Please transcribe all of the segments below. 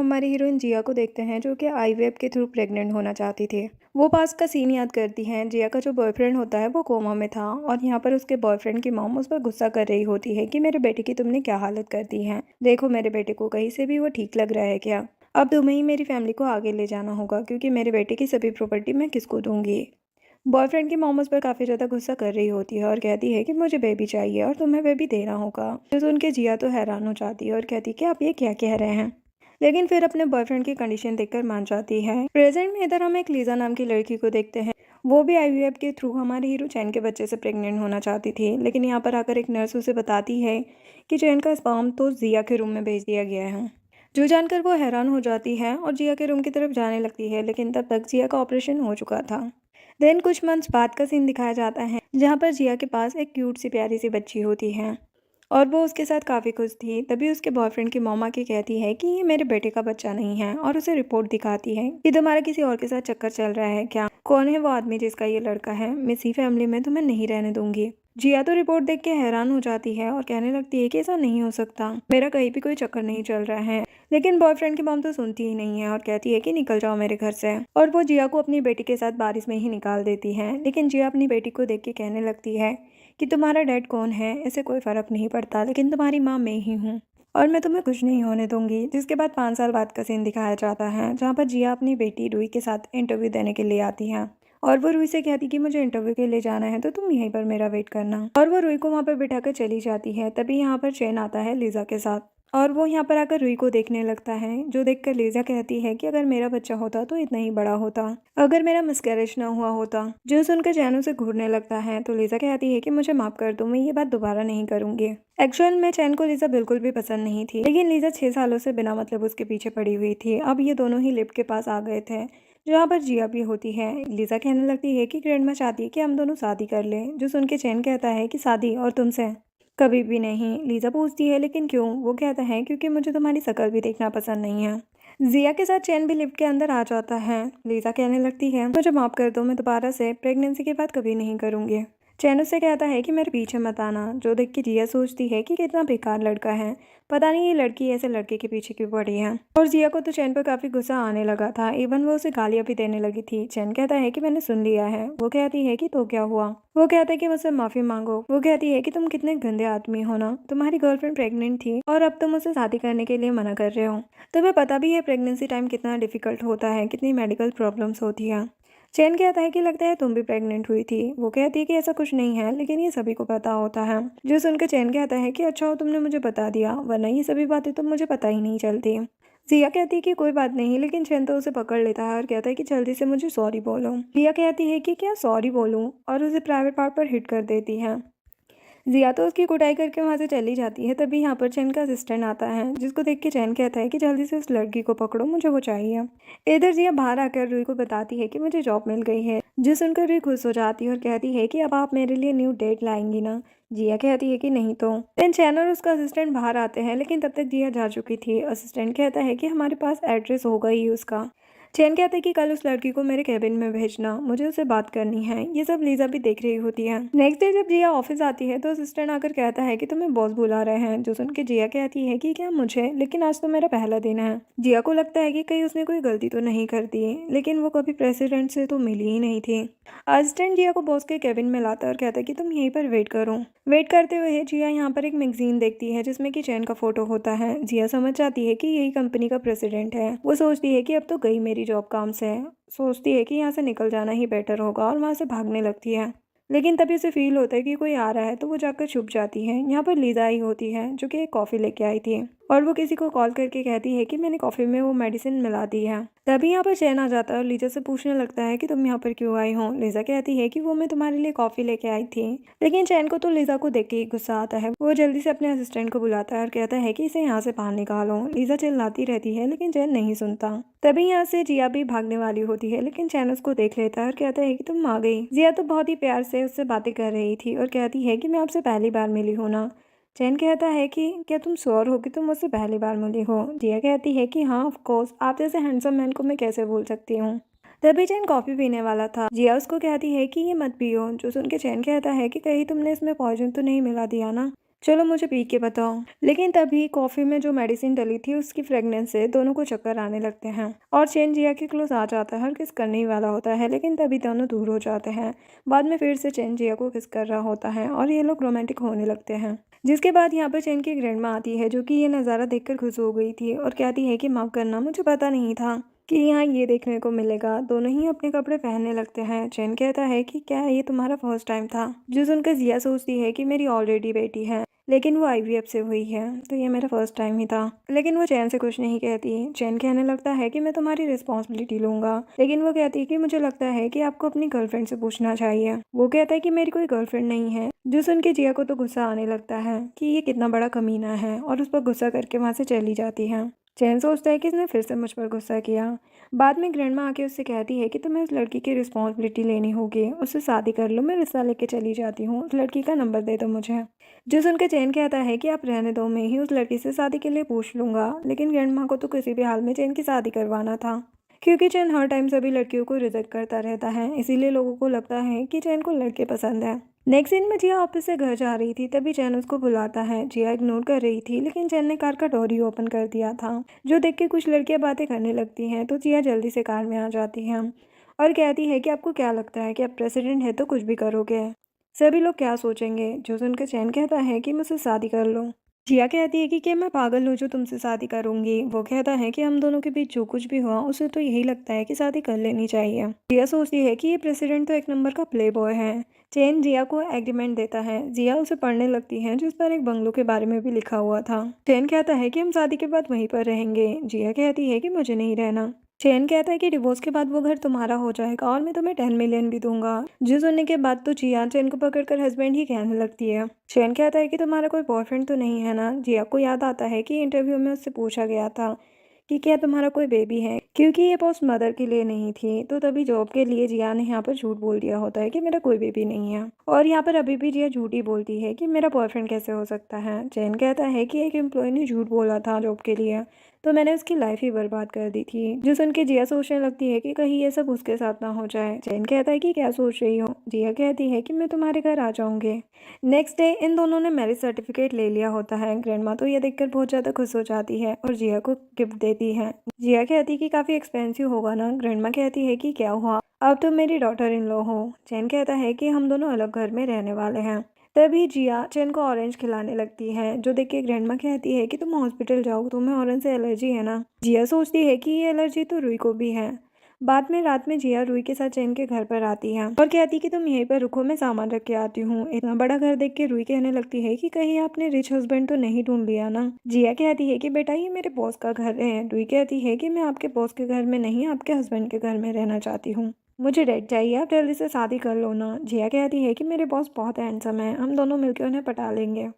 हमारी हीरोइन जिया को देखते हैं जो कि आईवीएफ के थ्रू प्रेग्नेंट होना चाहती थी। वो पास का सीन याद करती हैं। जिया का जो बॉयफ्रेंड होता है वो कोमा में था और यहाँ पर उसके बॉयफ्रेंड की मॉम उस पर गुस्सा कर रही होती है कि मेरे बेटे की तुमने क्या हालत कर दी है, देखो मेरे बेटे को कहीं से भी वो ठीक लग रहा है क्या। अब तुम्हें ही मेरी फैमिली को आगे ले जाना होगा क्योंकि मेरे बेटे की सभी प्रॉपर्टी मैं किसको दूंगी। बॉयफ्रेंड की मॉम उस पर काफ़ी ज़्यादा गुस्सा कर रही होती है और कहती है कि मुझे बेबी चाहिए और तुम्हें बेबी देना होगा। जो सुन के जिया तो हैरान हो जाती है और कहती है कि आप ये क्या कह रहे हैं, लेकिन फिर अपने बॉयफ्रेंड की कंडीशन देखकर मान जाती है। प्रेजेंट में इधर हम एक लीजा नाम की लड़की को देखते हैं। वो भी आईवीएफ के थ्रू हमारे हीरो चैन के बच्चे से प्रेग्नेंट होना चाहती थी, लेकिन यहाँ पर आकर एक नर्स उसे बताती है कि चैन का स्पर्म तो जिया के रूम में भेज दिया गया है। जो जानकर वो हैरान हो जाती है और जिया के रूम की तरफ जाने लगती है, लेकिन तब तक जिया का ऑपरेशन हो चुका था। देन कुछ मंथ्स बाद का सीन दिखाया जाता है जहाँ पर जिया के पास एक क्यूट सी प्यारी सी बच्ची होती है और वो उसके साथ काफ़ी खुश थी। तभी उसके बॉयफ्रेंड की मॉमा की कहती है कि ये मेरे बेटे का बच्चा नहीं है और उसे रिपोर्ट दिखाती है कि तुम्हारा किसी और के साथ चक्कर चल रहा है क्या, कौन है वो आदमी जिसका ये लड़का है, मैं इसी फैमिली में तुम्हें नहीं रहने दूंगी। जिया तो रिपोर्ट देख के हैरान हो जाती है और कहने लगती है कि ऐसा नहीं हो सकता, मेरा कहीं भी कोई चक्कर नहीं चल रहा है। लेकिन बॉयफ्रेंड की मॉम तो सुनती ही नहीं है और कहती है कि निकल जाओ मेरे घर से, और वो जिया को अपनी बेटी के साथ बारिश में ही निकाल देती है। लेकिन जिया अपनी बेटी को देख के कहने लगती है कि तुम्हारा डैड कौन है इससे कोई फर्क नहीं पड़ता, लेकिन तुम्हारी माँ मैं ही हूँ और मैं तुम्हें कुछ नहीं होने दूंगी। जिसके बाद 5 साल बाद का सीन दिखाया जाता है जहाँ पर जिया अपनी बेटी रूही के साथ इंटरव्यू देने के लिए आती है और वो रूही से कहती कि मुझे इंटरव्यू के लिए जाना है तो तुम यहीं पर मेरा वेट करना, और वो रूही को वहाँ पर बिठाकर चली जाती है। तभी यहाँ पर चैन आता है लीजा के साथ और वो यहाँ पर आकर रूही को देखने लगता है, जो देखकर लीजा कहती है कि अगर मेरा बच्चा होता तो इतना ही बड़ा होता, अगर मेरा मिसकैरेज ना हुआ होता। जो सुनकर चैन उसे घूरने लगता है तो लीजा कहती है कि मुझे माफ कर दो, मैं ये बात दोबारा नहीं करूंगी। एक्चुअल में चैन को लीजा बिल्कुल भी पसंद नहीं थी, लेकिन लीजा 6 सालों से बिना मतलब उसके पीछे पड़ी हुई थी। अब ये दोनों ही लिफ्ट के पास आ गए थे जहाँ पर जिया भी होती है। लीजा कहने लगती है कि ग्रैंडमा चाहती है कि हम दोनों शादी कर लें। जो सुन के चैन कहता है कि शादी और तुमसे कभी भी नहीं। लीजा पूछती है लेकिन क्यों। वो कहता है क्योंकि मुझे तुम्हारी शक्ल भी देखना पसंद नहीं है। जिया के साथ चैन भी लिफ्ट के अंदर आ जाता है। लीजा कहने लगती है मुझे माफ कर दो, मैं दोबारा से प्रेगनेंसी के बाद कभी नहीं करूँगी। चैन उससे कहता है कि मेरे पीछे मत आना। जो देख के जिया सोचती है कि कितना बेकार लड़का है, पता नहीं ये लड़की ऐसे लड़के के पीछे क्यों पड़ी है। और जिया को तो चैन पर काफी गुस्सा आने लगा था, इवन वो उसे गालियां भी देने लगी थी। चैन कहता है कि मैंने सुन लिया है। वो कहती है कि तो क्या हुआ। वो कहता है कि मुझसे माफी मांगो। वो कहती है कि तुम कितने गंदे आदमी हो ना, तुम्हारी गर्लफ्रेंड प्रेग्नेंट थी और अब तुम उसे शादी करने के लिए मना कर रहे हो। तुम्हें पता भी है प्रेगनेंसी टाइम कितना डिफिकल्ट होता है, कितनी मेडिकल प्रॉब्लम्स होती है। चैन कहता है कि लगता है तुम भी प्रेग्नेंट हुई थी। वो कहती है कि ऐसा कुछ नहीं है, लेकिन ये सभी को पता होता है। जो सुनकर चैन कहता है कि अच्छा हो तुमने मुझे बता दिया, वरना ये सभी बातें तो मुझे पता ही नहीं चलती। जिया कहती है कि कोई बात नहीं, लेकिन चैन तो उसे पकड़ लेता है और कहता है कि जल्दी से मुझे सॉरी बोलो। जिया कहती है कि क्या सॉरी बोलूं, और उसे प्राइवेट पार्ट पर हिट कर देती है। जिया तो उसकी कुटाई करके वहां से चली जाती है। तभी यहाँ पर चैन का असिस्टेंट आता है, जिसको देख के चैन कहता है कि जल्दी से उस लड़की को पकड़ो, मुझे वो चाहिए। इधर जिया बाहर आकर रूही को बताती है कि मुझे जॉब मिल गई है। जो सुनकर रूही खुश हो जाती है और कहती है कि अब आप मेरे लिए न्यू डेट लाएंगी ना। जिया कहती है कि नहीं तो। देन चैन और उसका असिस्टेंट बाहर आते हैं, लेकिन तब तक जिया जा चुकी थी। असिस्टेंट कहता है कि हमारे पास एड्रेस होगा ही उसका। चैन कहता है कि कल उस लड़की को मेरे कैबिन में भेजना, मुझे उससे बात करनी है। ये सब लीजा भी देख रही होती है। नेक्स्ट डे जब जिया ऑफिस आती है तो असिस्टेंट आकर कहता है कि तुम्हें बॉस बुला रहे हैं। जो सुन के जिया कहती है कि क्या मुझे, लेकिन आज तो मेरा पहला दिन है। जिया को लगता है कि कहीं उसने कोई गलती तो नहीं कर दी, लेकिन वो कभी प्रेसिडेंट से तो मिली ही नहीं थी। असिस्टेंट जिया को बॉस के कैबिन में लाता है और कहता है कि तुम यहीं पर वेट करो। वेट करते हुए जिया यहाँ पर एक मैगजीन देखती है जिसमें कि चैन का फोटो होता है। जिया समझ जाती है कि यही कंपनी का प्रेसिडेंट है। वो सोचती है कि अब तो गई मेरी जॉब काम से, सोचती है कि यहाँ से निकल जाना ही बेटर होगा और वहाँ से भागने लगती है। लेकिन तभी उसे फील होता है कि कोई आ रहा है तो वो जाकर छुप जाती है। यहाँ पर लीजा आई होती है जो कि एक कॉफ़ी लेके आई थी और वो किसी को कॉल करके कहती है कि मैंने कॉफ़ी में वो मेडिसिन मिला दी है। तभी यहाँ पर चैन आ जाता है और लीजा से पूछने लगता है कि तुम यहाँ पर क्यों आई हो। लीजा कहती है कि वो मैं तुम्हारे लिए कॉफ़ी लेके आई थी। लेकिन चैन को तो लीजा को देख के ही गुस्सा आता है। वो जल्दी से अपने असिस्टेंट को बुलाता है और कहता है कि इसे यहाँ से बाहर निकालो। लीजा चिल्लाती रहती है लेकिन चैन नहीं सुनता। तभी यहाँ से जिया भी भागने वाली होती है, लेकिन चैन उसको देख लेता है और कहता है कि तुम आ गई। जिया तो बहुत ही प्यार से उससे बातें कर रही थी और कहती है कि मैं आपसे पहली बार मिली हूँ ना। चैन कहता है कि क्या तुम श्योर हो कि तुम मुझसे पहली बार मिली हो। जिया कहती है कि हाँ ऑफ कोर्स, आप जैसे हैंडसम मैन को मैं कैसे भूल सकती हूँ। तभी चैन कॉफी पीने वाला था। जिया उसको कहती है कि ये मत पियो। जो सुन के चैन कहता है कि कहीं तुमने इसमें पॉइजन तो नहीं मिला दिया ना। चलो मुझे पी के बताओ। लेकिन तभी कॉफ़ी में जो मेडिसिन डली थी उसकी फ्रेगनेंस से दोनों को चक्कर आने लगते हैं और चेन जिया के क्लोज आ जाता है और किस करने ही वाला होता है, लेकिन तभी दोनों दूर हो जाते हैं। बाद में फिर से चेन जिया को किस कर रहा होता है और ये लोग रोमांटिक होने लगते हैं। जिसके बाद यहाँ पर चेन की ग्रैंडमा आती है जो कि ये नज़ारा देखकर खुश हो गई थी और कहती है कि माफ़ करना, मुझे पता नहीं था कि यहाँ ये देखने को मिलेगा। दोनों ही अपने कपड़े पहनने लगते हैं। चैन कहता है कि क्या ये तुम्हारा फर्स्ट टाइम था? जो सुनकर जिया सोचती है कि मेरी ऑलरेडी बेटी है, लेकिन वो आईवीएफ से हुई है, तो ये मेरा फर्स्ट टाइम ही था। लेकिन वो चैन से कुछ नहीं कहती। चैन कहने लगता है कि मैं तुम्हारी रिस्पॉन्सिबिलिटी लूंगा, लेकिन वो कहती है कि मुझे लगता है कि आपको अपनी गर्लफ्रेंड से पूछना चाहिए। वो कहता है कि मेरी कोई गर्लफ्रेंड नहीं है। जो सुन के जिया को तो गुस्सा आने लगता है कि ये कितना बड़ा कमीना है और उस पर गुस्सा करके वहाँ से चली जाती है। चैन सोचता है कि इसने फिर से मुझ पर गुस्सा किया। बाद में ग्रैंडमा आके उससे कहती है कि तुम्हें उस लड़की की रिस्पॉन्सिबिलिटी लेनी होगी, उससे शादी कर लो, मैं रिश्ता लेके चली जाती हूँ, उस लड़की का नंबर दे दो मुझे। जो सुनकर चैन कहता है कि आप रहने दो, मैं ही उस लड़की से शादी के लिए पूछ लूंगा। लेकिन ग्रैंडमा को तो किसी भी हाल में चैन की शादी करवाना था, क्योंकि चैन हर टाइम सभी लड़कियों को रिजेक्ट करता रहता है, इसीलिए लोगों को लगता है कि चैन को लड़के पसंद है। नेक्स्ट सीन में जिया ऑफिस से घर जा रही थी, तभी चैन उसको बुलाता है। जिया इग्नोर कर रही थी, लेकिन चैन ने कार का डोर ही ओपन कर दिया था, जो देख के कुछ लड़कियां बातें करने लगती हैं। तो जिया जल्दी से कार में आ जाती है और कहती है कि आपको क्या लगता है कि आप प्रेसिडेंट है तो कुछ भी करोगे? सभी लोग क्या सोचेंगे? जो सुनकर चैन कहता है कि मुझसे शादी कर लो। जिया कहती है कि क्या मैं पागल हूँ जो तुमसे शादी करूंगी? वो कहता है कि हम दोनों के बीच जो कुछ भी हुआ उसे तो यही लगता है कि शादी कर लेनी चाहिए। जिया सोचती है कि ये प्रेसिडेंट तो एक नंबर का प्ले बॉय है। चैन जिया को एग्रीमेंट देता है। जिया उसे पढ़ने लगती है जिस पर एक बंगलों के बारे में भी लिखा हुआ था। चैन कहता है कि हम शादी के बाद वहीं पर रहेंगे। जिया कहती है कि मुझे नहीं रहना। चैन कहता है कि डिवोर्स के बाद वो घर तुम्हारा हो जाएगा और मैं तुम्हें 10 मिलियन भी दूंगा। जो सुनने के बाद तो जिया चैन को पकड़कर हस्बैंड ही कहने लगती है। चैन कहता है कि तुम्हारा कोई बॉयफ्रेंड तो नहीं है ना? जिया को याद आता है कि इंटरव्यू में उससे पूछा गया था कि क्या तुम्हारा कोई बेबी है, क्योंकि ये पोस्ट मदर के लिए नहीं थी। तो तभी जॉब के लिए जिया ने यहाँ पर झूठ बोल दिया होता है कि मेरा कोई बेबी नहीं है। और यहाँ पर अभी भी जिया झूठी बोलती है कि मेरा बॉयफ्रेंड कैसे हो सकता है। चैन कहता है कि एक एम्प्लॉय ने झूठ बोला था जॉब के लिए, तो मैंने उसकी लाइफ ही बर्बाद कर दी थी। जो सुन के जिया सोचने लगती है कि कहीं ये सब उसके साथ ना हो जाए। चैन कहता है कि क्या सोच रही हो? जिया कहती है कि मैं तुम्हारे घर आ जाऊंगी। नेक्स्ट डे इन दोनों ने मैरिज सर्टिफिकेट ले लिया होता है। ग्रैंडमा तो ये देखकर बहुत ज़्यादा खुश हो जाती है और जिया को गिफ्ट देती है। जिया कहती है कि काफ़ी एक्सपेंसिव होगा ना? ग्रैंडमा कहती है कि क्या हुआ, अब तो मेरी डॉटर इन लॉ हो। चैन कहता है कि हम दोनों अलग घर में रहने वाले हैं। तभी जिया चैन को ऑरेंज खिलाने लगती है, जो देख के ग्रैंडमा कहती है कि तुम हॉस्पिटल जाओ, तुम्हें ऑरेंज से एलर्जी है ना? जिया सोचती है कि ये एलर्जी तो रुई को भी है। बाद में रात में जिया रुई के साथ चैन के घर पर आती है और कहती कि तुम यहीं पर रुको, मैं सामान रख के आती हूँ। इतना बड़ा घर देख के रुई कहने लगती है कि कहीं आपने रिच हस्बैंड तो नहीं ढूंढ लिया ना? जिया कहती है कि बेटा ये मेरे बॉस का घर है। रुई कहती है कि मैं आपके बॉस के घर में नहीं, आपके हस्बैंड के घर में रहना चाहती हूँ, मुझे डेट चाहिए, आप जल्दी से शादी कर लो ना। जिया कहती है कि मेरे बॉस बहुत हैंडसम है, हम दोनों मिलकर उन्हें पटा लेंगे।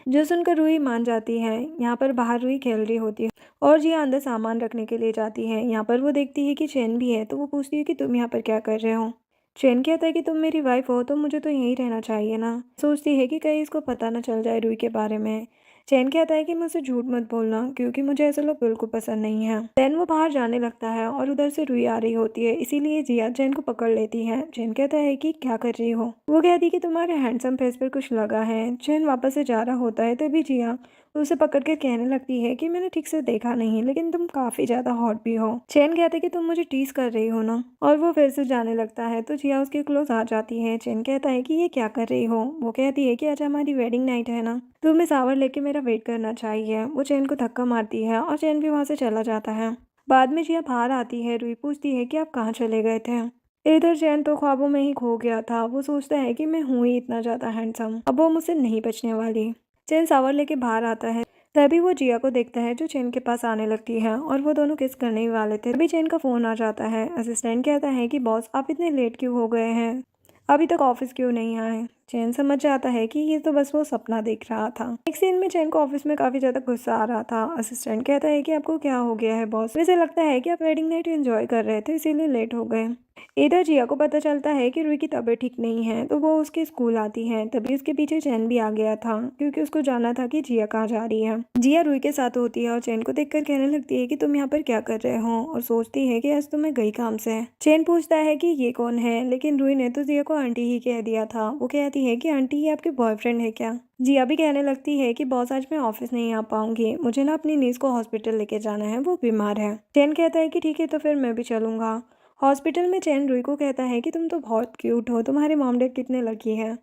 जो सुनकर रूही मान जाती है। यहाँ पर बाहर रूही खेल रही होती है और जिया अंदर सामान रखने के लिए जाती है। यहाँ पर वो देखती है कि चैन भी है, तो वो पूछती है कि तुम यहाँ पर क्या कर रहे हो? चैन कहता है कि तुम मेरी वाइफ हो तो मुझे तो यहीं रहना चाहिए ना। सोचती है कि कहीं इसको पता ना चल जाए रूही के बारे में। चैन कहता है कि मुझसे झूठ मत बोलना, क्योंकि मुझे ऐसे लोग बिल्कुल पसंद नहीं है। चैन वो बाहर जाने लगता है और उधर से रूही आ रही होती है, इसीलिए जिया चैन को पकड़ लेती है। चैन कहता है कि क्या कर रही हो? वो कहती है कि तुम्हारे हैंडसम फेस पर कुछ लगा है। चैन वापस से जा रहा होता है, तभी जिया उसे पकड़ कर कहने लगती है कि मैंने ठीक से देखा नहीं, लेकिन तुम काफी ज्यादा हॉट भी हो। चैन कहते कि तुम मुझे टीज कर रही हो ना, और वो फिर से जाने लगता है। तो जिया उसके क्लोज आ जाती है। चैन कहता है कि ये क्या कर रही हो? वो कहती है कि आज हमारी वेडिंग नाइट है ना, तुम्हें सावर लेके मेरा वेट करना चाहिए। वो चैन को धक्का मारती है और चैन भी वहां से चला जाता है। बाद में जिया बाहर आती है। रूही पूछती है कि आप कहाँ चले गए थे? इधर चैन तो ख्वाबों में ही खो गया था। वो सोचता है कि मैं हूँ ही इतना ज्यादा हैंडसम, अब वो मुझसे नहीं बचने वाली। चैन सावर लेके बाहर आता है, तभी वो जिया को देखता है जो चैन के पास आने लगती है और वो दोनों किस करने ही वाले थे। तभी चैन का फोन आ जाता है। असिस्टेंट कहता है कि बॉस आप इतने लेट क्यों हो गए हैं, अभी तक ऑफिस क्यों नहीं आए? चैन समझ जाता है कि ये तो बस वो सपना देख रहा था। एक सीन में चैन को ऑफिस में काफी ज्यादा गुस्सा आ रहा था। असिस्टेंट कहता है कि आपको क्या हो गया है बॉस, मुझे लगता है कि आप वेडिंग नाइट एंजॉय कर रहे थे इसीलिए लेट हो गए। इधर जिया को पता चलता है कि रूही की तबीयत ठीक नहीं है, तो वो उसके स्कूल आती है। तभी उसके पीछे चैन भी आ गया था, क्योंकि उसको जानना था कि जिया कहाँ जा रही है। जिया रूही के साथ होती है और चैन को देखकर कहने लगती है कि तुम यहाँ पर क्या कर रहे हो, और सोचती है कि आज तो मैं गई काम से। चैन पूछता है कि ये कौन है, लेकिन रूही ने तो जिया को आंटी ही कह दिया था। वो कहती कहती है कि आंटी ये आपके बॉयफ्रेंड है क्या। जिया भी कहने लगती है कि बॉस आज मैं ऑफिस नहीं आ पाऊंगी, मुझे ना अपनी नीस को हॉस्पिटल लेके जाना है, वो बीमार है। चैन कहता है कि ठीक है तो फिर मैं भी चलूंगा। हॉस्पिटल में चैन रुई को कहता है कि तुम तो बहुत क्यूट हो, तुम्हारे मॉम डैड कितने लकी हैं।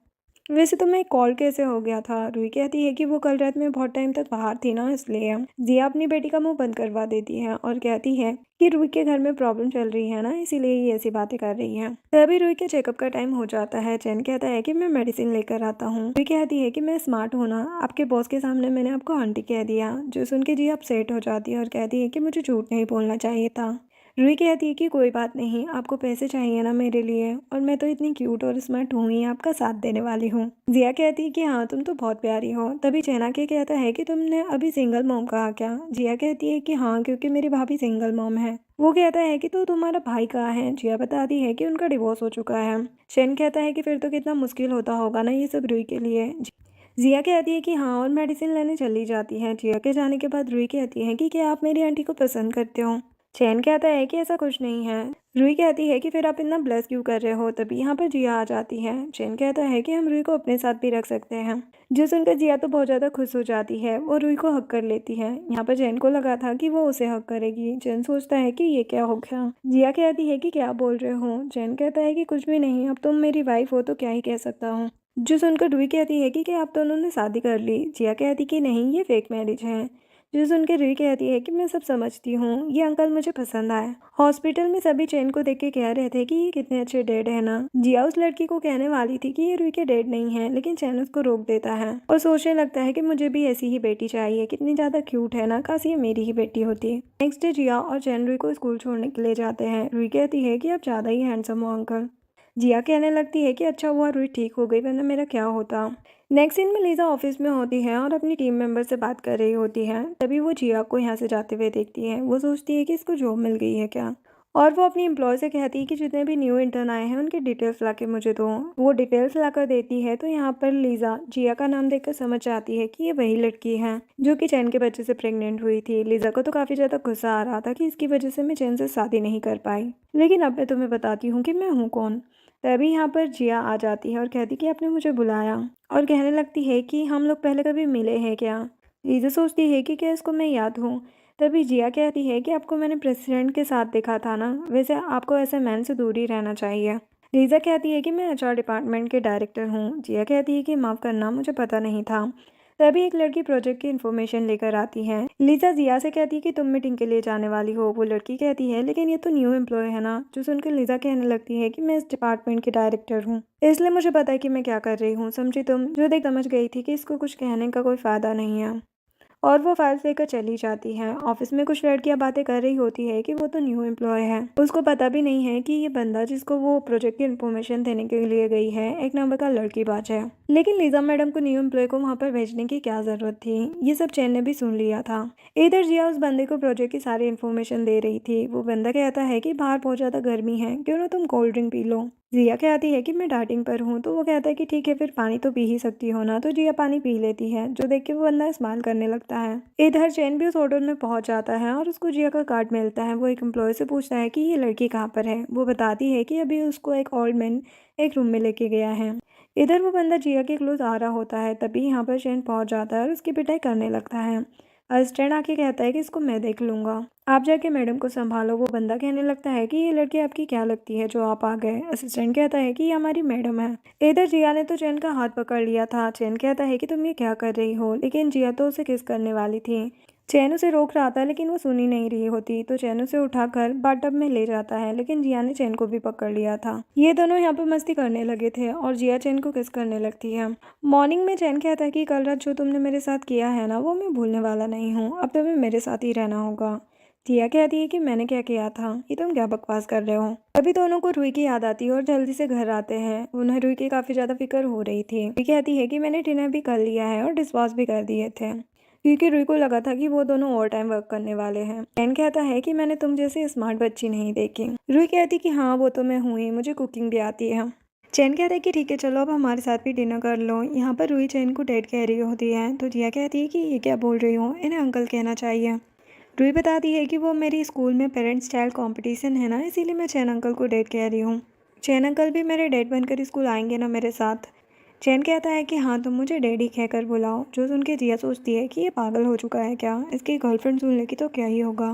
वैसे तुम्हें कॉल कैसे हो गया था। रुई कहती है कि वो कल रात में बहुत टाइम तक बाहर थी ना, इसलिए। जिया अपनी बेटी का मुंह बंद करवा देती है और कहती है कि रुई के घर में प्रॉब्लम चल रही है ना, इसीलिए ये ऐसी बातें कर रही है। तभी रुई के चेकअप का टाइम हो जाता है। चैन कहता है कि मैं मेडिसिन लेकर आता हूँ। रुई कहती है कि मैं स्मार्ट हूँ ना, आपके बॉस के सामने मैंने आपको आंटी कह दिया। जो सुन के जिया अपसेट हो जाती है और कहती है कि मुझे झूठ नहीं बोलना चाहिए था। रुई कहती है कि कोई बात नहीं, आपको पैसे चाहिए ना मेरे लिए, और मैं तो इतनी क्यूट और स्मार्ट हूँ ही, आपका साथ देने वाली हूँ। जिया कहती है कि हाँ तुम तो बहुत प्यारी हो। तभी चैना के कहता है कि तुमने अभी सिंगल मॉम कहा क्या। जिया कहती है कि हाँ, क्योंकि मेरी भाभी सिंगल मॉम है। वो कहता है कि तो तुम्हारा भाई कहाँ है। जिया बताती है कि उनका डिवोर्स हो चुका है। चैन कहता है कि फिर तो कितना मुश्किल होता होगा ना ये सब रुई के लिए। जिया कहती है कि हाँ, और मेडिसिन लेने चली जाती है। जिया के जाने के बाद रुई कहती है कि क्या आप मेरी आंटी को पसंद करते हो। चैन कहता है कि ऐसा कुछ नहीं है। रुई कहती है कि फिर आप इतना ब्लश क्यों कर रहे हो। तभी यहाँ पर जिया आ जाती है। चैन कहता है कि हम रुई को अपने साथ भी रख सकते हैं। जो सुनकर जिया तो बहुत ज़्यादा खुश हो जाती है। वो रुई को हक कर लेती है। यहाँ पर चैन को लगा था कि वो उसे हक करेगी। चैन सोचता है कि ये क्या हो गया। जिया कहती है कि क्या बोल रहे हो। चैन कहता है कि कुछ भी नहीं, अब तुम मेरी वाइफ हो तो क्या ही कह सकता हूँ। जो सुनकर रुई कहती है कि क्या आप दोनों ने शादी कर ली। जिया कहती कि नहीं, ये फेक मैरिज है। जो सुनकर रुई कहती है कि मैं सब समझती हूँ, ये अंकल मुझे पसंद आए। हॉस्पिटल में सभी चैन को देख के कह रहे थे कि ये कितने अच्छे डैड है ना। जिया उस लड़की को कहने वाली थी कि ये रुई के डैड नहीं है, लेकिन चैन उसको रोक देता है और सोचने लगता है कि मुझे भी ऐसी ही बेटी चाहिए, कितनी ज्यादा क्यूट है ना, काश ये मेरी ही बेटी होती। नेक्स्ट डे जिया और चैन रुई को स्कूल छोड़ने के लिए जाते हैं। रुई कहती है कि आप ज्यादा ही हैंडसम हो अंकल। जिया कहने लगती है कि अच्छा हुआ रुई ठीक हो गई, वरना मेरा क्या होता। नेक्स्ट सीन में लीजा ऑफिस में होती है और अपनी टीम मेंबर से बात कर रही होती है। तभी वो जिया को यहाँ से जाते हुए देखती है। वो सोचती है कि इसको जॉब मिल गई है क्या, और वो अपनी एम्प्लॉय से कहती है कि जितने भी न्यू इंटर्न आए हैं उनके डिटेल्स ला के मुझे दो। वो डिटेल्स ला कर देती है तो यहाँ पर लीजा जिया का नाम देखकर समझ जाती है कि ये वही लड़की है जो कि चैन के बच्चे से प्रेग्नेंट हुई थी। लीजा को तो काफ़ी ज़्यादा गुस्सा आ रहा था कि इसकी वजह से मैं चैन से शादी नहीं कर पाई, लेकिन अब मैं तुम्हें बताती हूँ कि मैं हूँ कौन। तभी यहाँ पर जिया आ जाती है और कहती कि आपने मुझे बुलाया, और कहने लगती है कि हम लोग पहले कभी मिले हैं क्या। लीजा सोचती है कि क्या इसको मैं याद हूँ। तभी जिया कहती है कि आपको मैंने प्रेसिडेंट के साथ देखा था ना, वैसे आपको ऐसे मैन से दूर ही रहना चाहिए। लीजा कहती है कि मैं एचआर डिपार्टमेंट के डायरेक्टर हूँ। जिया कहती है कि माफ़ करना, मुझे पता नहीं था। तभी एक लड़की प्रोजेक्ट की इन्फॉर्मेशन लेकर आती है। लीजा जिया से कहती है कि तुम मीटिंग के लिए जाने वाली हो। वो लड़की कहती है लेकिन ये तो न्यू एम्प्लॉय है ना। जो सुनकर लीजा कहने लगती है कि मैं इस डिपार्टमेंट की डायरेक्टर हूँ, इसलिए मुझे पता है कि मैं क्या कर रही हूँ, समझी तुम। जो देख समझ गई थी कि इसको कुछ कहने का कोई फायदा नहीं है, और वो फाइल्स लेकर चली जाती है। ऑफिस में कुछ लड़कियां बातें कर रही होती है कि वो तो न्यू एम्प्लॉय है, उसको पता भी नहीं है कि ये बंदा जिसको वो प्रोजेक्ट की इन्फॉर्मेशन देने के लिए गई है एक नंबर का लड़कीबाज है। लेकिन लीजा मैडम को न्यू एम्प्लॉय को वहाँ पर भेजने की क्या जरूरत थी, ये सब चैन ने भी सुन लिया था। इधर जिया उस बंदे को प्रोजेक्ट की सारी इन्फॉर्मेशन दे रही थी। वो बंदा कहता है कि बाहर बहुत ज़्यादा गर्मी है, क्यों ना तुम कोल्ड ड्रिंक पी लो। जिया कहती है कि मैं डाइटिंग पर हूँ, तो वो कहता है कि ठीक है फिर पानी तो पी ही सकती हो ना। तो जिया पानी पी लेती है, जो देख के वो बंदा इस्तेमाल करने लगता है। इधर चैन भी उस होटल में पहुंच जाता है और उसको जिया का कार्ड मिलता है। वो एक एम्प्लॉय से पूछता है कि ये लड़की कहाँ पर है। वो बताती है कि अभी उसको एक ओल्ड मैन एक रूम में लेके गया है। इधर वो बंदा जिया के क्लोज आ रहा होता है। तभी यहाँ पर चैन पहुंच जाता है और उसकी पिटाई करने लगता है। असिस्टेंट आके कहता है कि इसको मैं देख लूंगा, आप जाके मैडम को संभालो। वो बंदा कहने लगता है कि ये लड़की आपकी क्या लगती है जो आप आ गए। असिस्टेंट कहता है कि ये हमारी मैडम है। इधर जिया ने तो चैन का हाथ पकड़ लिया था। चैन कहता है कि तुम ये क्या कर रही हो, लेकिन जिया तो उसे किस करने वाली थी। चैन उसे रोक रहा था लेकिन वो सुन ही नहीं रही होती, तो चैन उसे उठाकर बाथटब में ले जाता है, लेकिन जिया ने चैन को भी पकड़ लिया था। ये दोनों यहाँ पर मस्ती करने लगे थे और जिया चैन को किस करने लगती है। मॉर्निंग में चैन कहता है कि कल रात जो तुमने मेरे साथ किया है ना, वो मैं भूलने वाला नहीं हूँ, अब तुम्हें मेरे साथ ही रहना होगा। जिया कहती है कि मैंने क्या किया था, ये तुम क्या बकवास कर रहे हो। तभी दोनों को रुई की याद आती है और जल्दी से घर आते हैं। उन्हें रुई की काफी ज्यादा फिक्र हो रही थी। रुई कहती है कि मैंने डिनर भी कर लिया है और डिशवॉश भी कर दिए थे, क्योंकि रुई को लगा था कि वो दोनों ओवर टाइम वर्क करने वाले हैं। चैन कहता है कि मैंने तुम जैसे स्मार्ट बच्ची नहीं देखी। रुई कहती कि हाँ वो तो मैं हूँ ही, मुझे कुकिंग भी आती है। चैन कहता है कि ठीक है चलो अब हमारे साथ भी डिनर कर लो। यहाँ पर रुई चैन को डैड कह रही होती है, तो जिया कहती है कि ये क्या बोल रही हो, इन्हें अंकल कहना चाहिए। रुई बताती है कि वो मेरी स्कूल में पेरेंट्स चाइल्ड कंपटीशन है ना, इसीलिए मैं चैन अंकल को डैड कह रही हूँ। चैन अंकल भी मेरे डैड बनकर स्कूल आएंगे ना मेरे साथ। चैन कहता है कि हाँ तुम मुझे डैडी कहकर बुलाओ। जो सुन के जिया सोचती है कि ये पागल हो चुका है क्या, इसकी गर्लफ्रेंड सुन लेगी तो क्या ही होगा।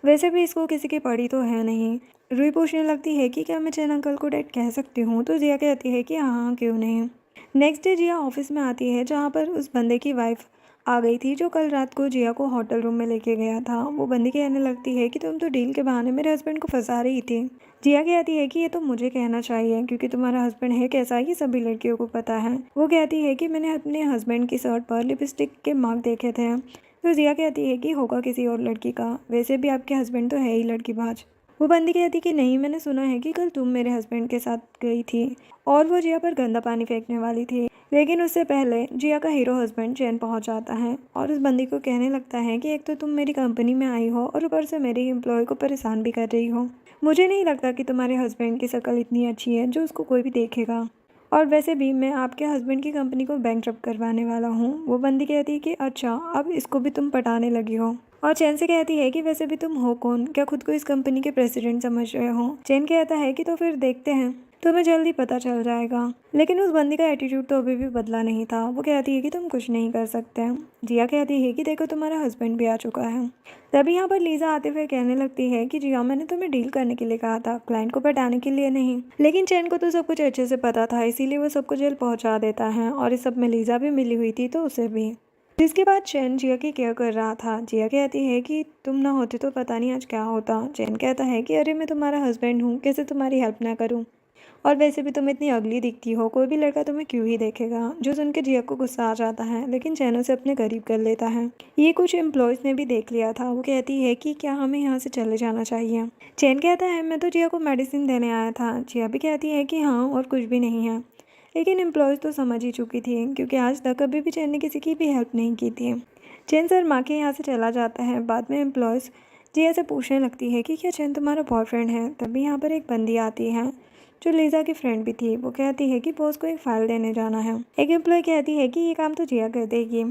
वैसे भी इसको किसी की पड़ी तो है नहीं। रूही पूछने लगती है कि क्या मैं चैन अंकल को डैड कह सकती हूँ, तो जिया कहती है कि हाँ हाँ क्यों नहीं। नेक्स्ट डे जिया ऑफिस में आती है जहाँ पर उस बंदे की वाइफ आ गई थी जो कल रात को जिया को होटल रूम में लेके गया था। वो बंदी कहने लगती है कि तुम तो डील के बहाने मेरे हस्बैंड को फंसा रही थी। जिया कहती है कि ये तो मुझे कहना चाहिए क्योंकि तुम्हारा हस्बैंड है कैसा ये सभी लड़कियों को पता है। वो कहती है कि मैंने अपने हस्बैंड की शर्ट पर लिपस्टिक के मार्क देखे थे। तो जिया कहती है कि होगा किसी और लड़की का, वैसे भी आपके हस्बैंड तो है ही लड़कीबाज। वो बंदी कहती कि नहीं, मैंने सुना है कि कल तुम मेरे हस्बैंड के साथ गई थी और वो जिया पर गंदा पानी फेंकने वाली थी। लेकिन उससे पहले जिया का हीरो हस्बैंड चैन पहुंच जाता है और उस बंदी को कहने लगता है कि एक तो तुम मेरी कंपनी में आई हो और ऊपर से मेरी एम्प्लॉय को परेशान भी कर रही हो। मुझे नहीं लगता कि तुम्हारे हस्बैंड की शक्ल इतनी अच्छी है जो उसको कोई भी देखेगा, और वैसे भी मैं आपके हस्बैंड की कंपनी को बैंकरप्ट करवाने वाला हूँ। वो बंदी कहती है कि अच्छा, अब इसको भी तुम पटाने लगी हो। और चैन से कहती है कि वैसे भी तुम हो कौन, क्या खुद को इस कंपनी के प्रेसिडेंट समझ रहे हो। चैन कहता है कि तो फिर देखते हैं, तुम्हें जल्दी पता चल जाएगा। लेकिन उस बंदी का एटीट्यूड तो अभी भी बदला नहीं था। वो कहती है कि तुम कुछ नहीं कर सकते। जिया कहती है कि देखो तुम्हारा हस्बैंड भी आ चुका है। तभी यहाँ पर लीजा आते हुए कहने लगती है कि जिया, मैंने तुम्हें डील करने के लिए कहा था, क्लाइंट को पटाने के लिए नहीं। लेकिन चैन को तो सब कुछ अच्छे से पता था, इसीलिए वो सबको जेल पहुंचा देता है और इस सब में लीजा भी मिली हुई थी तो उसे भी। जिसके बाद चैन जिया की केयर कर रहा था। जिया कहती है कि तुम ना होती तो पता नहीं आज क्या होता। चैन कहता है कि अरे मैं तुम्हारा हस्बैंड हूँ, कैसे तुम्हारी हेल्प ना करूँ, और वैसे भी तुम इतनी अगली दिखती हो, कोई भी लड़का तुम्हें क्यों ही देखेगा। जो सुन के जिया को गुस्सा आ जाता है लेकिन चैन उसे अपने करीब कर लेता है। ये कुछ एम्प्लॉयज़ ने भी देख लिया था। वो कहती है कि क्या हमें यहाँ से चले जाना चाहिए। चैन कहता है मैं तो जिया को मेडिसिन देने आया था। जिया भी कहती है कि हाँ और कुछ भी नहीं है। लेकिन एम्प्लॉयज़ तो समझ ही चुकी थी क्योंकि आज तक कभी भी चैन ने किसी की भी हेल्प नहीं की थी। चैन सर माँ के यहाँ से चला जाता है। बाद में एम्प्लॉयज़ जिया से पूछने लगती है कि क्या चैन तुम्हारा बॉयफ्रेंड है। तभी यहाँ पर एक बंदी आती है जो लीजा की फ्रेंड भी थी। वो कहती है कि बॉस को एक फ़ाइल देने जाना है। एक एम्प्लॉय कहती है कि ये काम तो जिया कर देगी।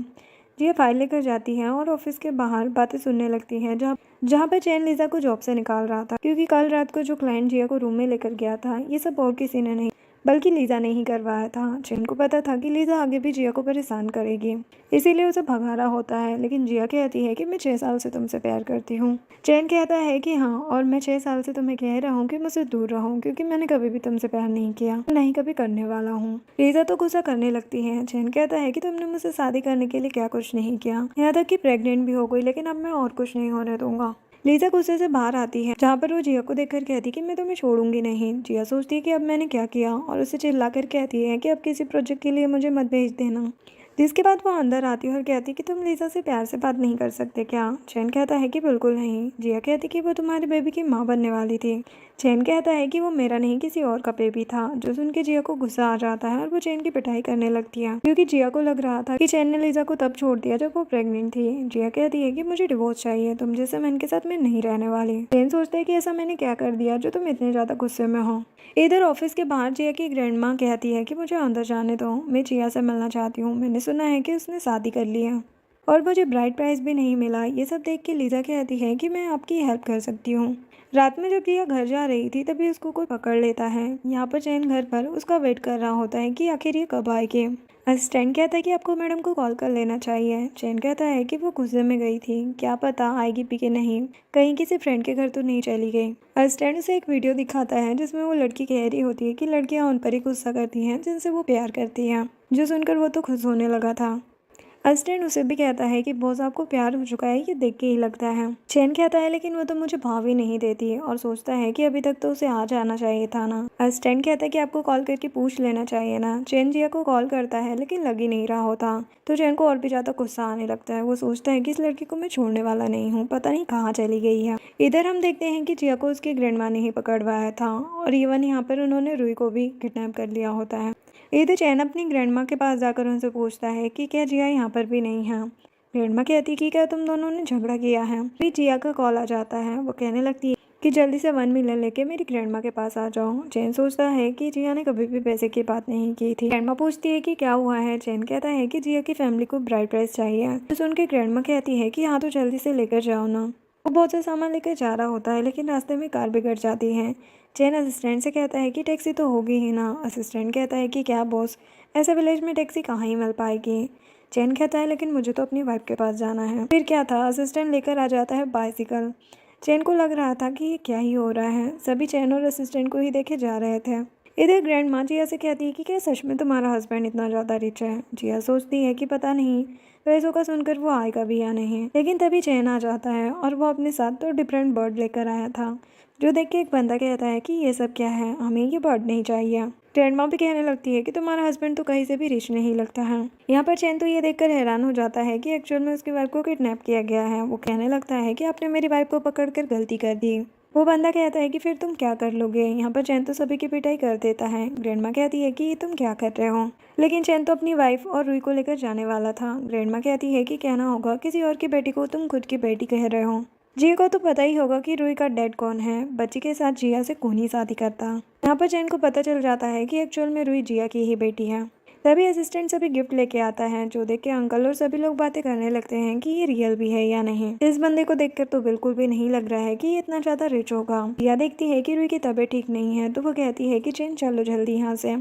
जिया फाइल लेकर जाती है और ऑफिस के बाहर बातें सुनने लगती है जहाँ पर चैन लीजा को जॉब से निकाल रहा था क्योंकि कल रात को जो क्लाइंट जिया को रूम में लेकर गया था ये सब और किसी ने नहीं बल्कि लीजा ने ही करवाया था। चैन को पता था कि लीजा आगे भी जिया को परेशान करेगी, इसीलिए उसे भगा रहा होता है। लेकिन जिया कहती है कि मैं 6 साल से तुमसे प्यार करती हूँ। चैन कहता है कि हाँ, और मैं 6 साल से तुम्हें कह रहा हूँ कि मुझसे दूर रहो क्योंकि मैंने कभी भी तुमसे प्यार नहीं किया, नहीं कभी करने वाला हूँ। लीजा तो गुस्सा करने लगती है। चैन कहता है कि तुमने मुझसे शादी करने के लिए क्या कुछ नहीं किया, यहाँ तक कि प्रेग्नेंट भी हो गई, लेकिन अब मैं और कुछ नहीं होने दूंगा। लीजा गुस्से से बाहर आती है जहाँ पर वो जिया को देखकर कहती कि मैं तुम्हें छोड़ूंगी नहीं। जिया सोचती है कि अब मैंने क्या किया और उसे चिल्लाकर कहती है कि अब किसी प्रोजेक्ट के लिए मुझे मत भेज देना। जिसके बाद वो अंदर आती है और कहती कि तुम लीजा से प्यार से बात नहीं कर सकते क्या। चैन कहता है कि बिल्कुल नहीं। जिया कहती कि वो तुम्हारे बेबी की माँ बनने वाली थी। चैन कहता है कि वो मेरा नहीं किसी और का बेबी था। जो सुन के जिया को गुस्सा आ जाता है और वो चैन की पिटाई करने लगती है क्योंकि जिया को लग रहा था कि चैन ने लीजा को तब छोड़ दिया जब वो प्रेग्नेंट थी। जिया कहती है कि मुझे डिवोर्स चाहिए, तुम जैसे मैन के साथ मैं नहीं रहने वाली। चैन सोचता है कि ऐसा मैंने क्या कर दिया जो तुम इतने ज्यादा गुस्से में हो। इधर ऑफिस के बाहर जिया की ग्रैंड माँ कहती है कि मुझे अंदर जाने दो, मैं जिया से मिलना चाहती हूँ। मैंने सुना है कि उसने शादी कर ली है और मुझे ब्राइड प्राइस भी नहीं मिला। ये सब देख के लीजा कहती है कि मैं आपकी हेल्प कर सकती हूँ। रात में जब जिया घर जा रही थी तभी उसको कोई पकड़ लेता है। यहाँ पर चैन घर पर उसका वेट कर रहा होता है कि आखिर ये कब आएगी। असिस्टेंट कहता है कि आपको मैडम को कॉल कर लेना चाहिए। चैन कहता है कि वो गुस्से में गई थी, क्या पता आएगी भी कि नहीं, कहीं किसी फ्रेंड के घर तो नहीं चली गई। असिस्टेंट उसे एक वीडियो दिखाता है जिसमें वो लड़की कह रही होती है कि लड़कियां उन पर ही गुस्सा करती हैं जिनसे वो प्यार करती हैं। जो सुनकर वो तो खुश होने लगा था। असिस्टेंट उसे भी कहता है कि बॉस आपको प्यार हो चुका है, ये देख के ही लगता है। चैन कहता है लेकिन वो तो मुझे भाव ही नहीं देती और सोचता है कि अभी तक तो उसे आ जाना चाहिए था ना। असिस्टेंट कहता है कि आपको कॉल करके पूछ लेना चाहिए ना। चैन जिया को कॉल करता है लेकिन लग ही नहीं रहा होता तो चैन को और भी ज्यादा गुस्सा आने लगता है। वो सोचता है कि इस लड़की को मैं छोड़ने वाला नहीं हूँ, पता नहीं कहाँ चली गई है। इधर हम देखते हैं कि जिया को उसकी ग्रैंडमा ने ही पकड़वाया था और इवन यहाँ पर उन्होंने रूही को भी किडनैप कर लिया होता है। इधर चैन अपनी ग्रैंडमा के पास जाकर उनसे पूछता है कि क्या जिया यहाँ पर भी नहीं है। ग्रैंडमा कहती कि क्या तुम दोनों ने झगड़ा किया है। फिर जिया का कॉल आ जाता है। वो कहने लगती है कि जल्दी से 1 मिलियन लेके मेरी ग्रैंडमा के पास आ जाओ। चैन सोचता है कि जिया ने कभी भी पैसे की बात नहीं की थी। ग्रैंडमा पूछती है कि क्या हुआ है। चैन कहता है कि जिया की फैमिली को ब्राइड प्राइस चाहिए। तो सुन के ग्रैंडमा कहती है कि हाँ तो जल्दी से लेकर जाओ ना। वो बहुत सा सामान लेकर जा रहा होता है लेकिन रास्ते में कार बिगड़ जाती है। चैन असिस्टेंट से कहता है कि टैक्सी तो होगी ही ना। असिस्टेंट कहता है कि क्या बॉस, ऐसे विलेज में टैक्सी कहाँ ही मिल पाएगी। चैन कहता है लेकिन मुझे तो अपनी वाइफ के पास जाना है। फिर क्या था, असिस्टेंट लेकर आ जाता है बाइसिकल। चैन को लग रहा था कि ये क्या ही हो रहा है। सभी चैन और असिस्टेंट को ही देखे जा रहे थे। इधर ग्रैंड माँ जिया से कहती है कि क्या सच में तुम्हारा हस्बैंड इतना ज़्यादा रिच है। जिया सोचती है कि पता नहीं पैसों का सुनकर वो आएगा भी या नहीं। लेकिन तभी चैन आ जाता है और वो अपने साथ तो डिफरेंट बर्ड लेकर आया था, जो देख के एक बंदा कहता है कि ये सब क्या है, हमें ये बर्ड नहीं चाहिए। ग्रैंड माँ भी कहने लगती है कि तुम्हारा हस्बैंड तो कहीं से भी रिच नहीं लगता है। यहाँ पर चैन तो ये देखकर हैरान हो जाता है कि एक्चुअल में उसकी वाइफ को किडनैप किया गया है। वो कहने लगता है कि आपने मेरी वाइफ को पकड़कर गलती कर दी। वो बंदा कहता है कि फिर तुम क्या कर लोगे। यहाँ पर चैन तो सभी की पिटाई कर देता है। ग्रैंड माँ कहती है कि ये तुम क्या कर रहे हो, लेकिन चैन तो अपनी वाइफ और रुई को लेकर जाने वाला था। ग्रैंड माँ कहती है कि कहना होगा किसी और की बेटी को तुम खुद की बेटी कह रहे हो। जिया को तो पता ही होगा कि रुई का डैड कौन है। बच्ची के साथ जिया से कौन ही शादी करता। यहाँ पर चैन को पता चल जाता है कि एक्चुअल में रुई जिया की ही बेटी है। तभी असिस्टेंट सभी गिफ्ट लेके आता है, जो देख के अंकल और सभी लोग बातें करने लगते हैं कि ये रियल भी है या नहीं। इस बंदे को देखकर तो बिल्कुल भी नहीं लग रहा है कि ये इतना ज्यादा रिच होगा। जिया देखती है कि रुई की तबीयत ठीक नहीं है, तो वो कहती है कि चैन चलो जल्दी यहाँ से।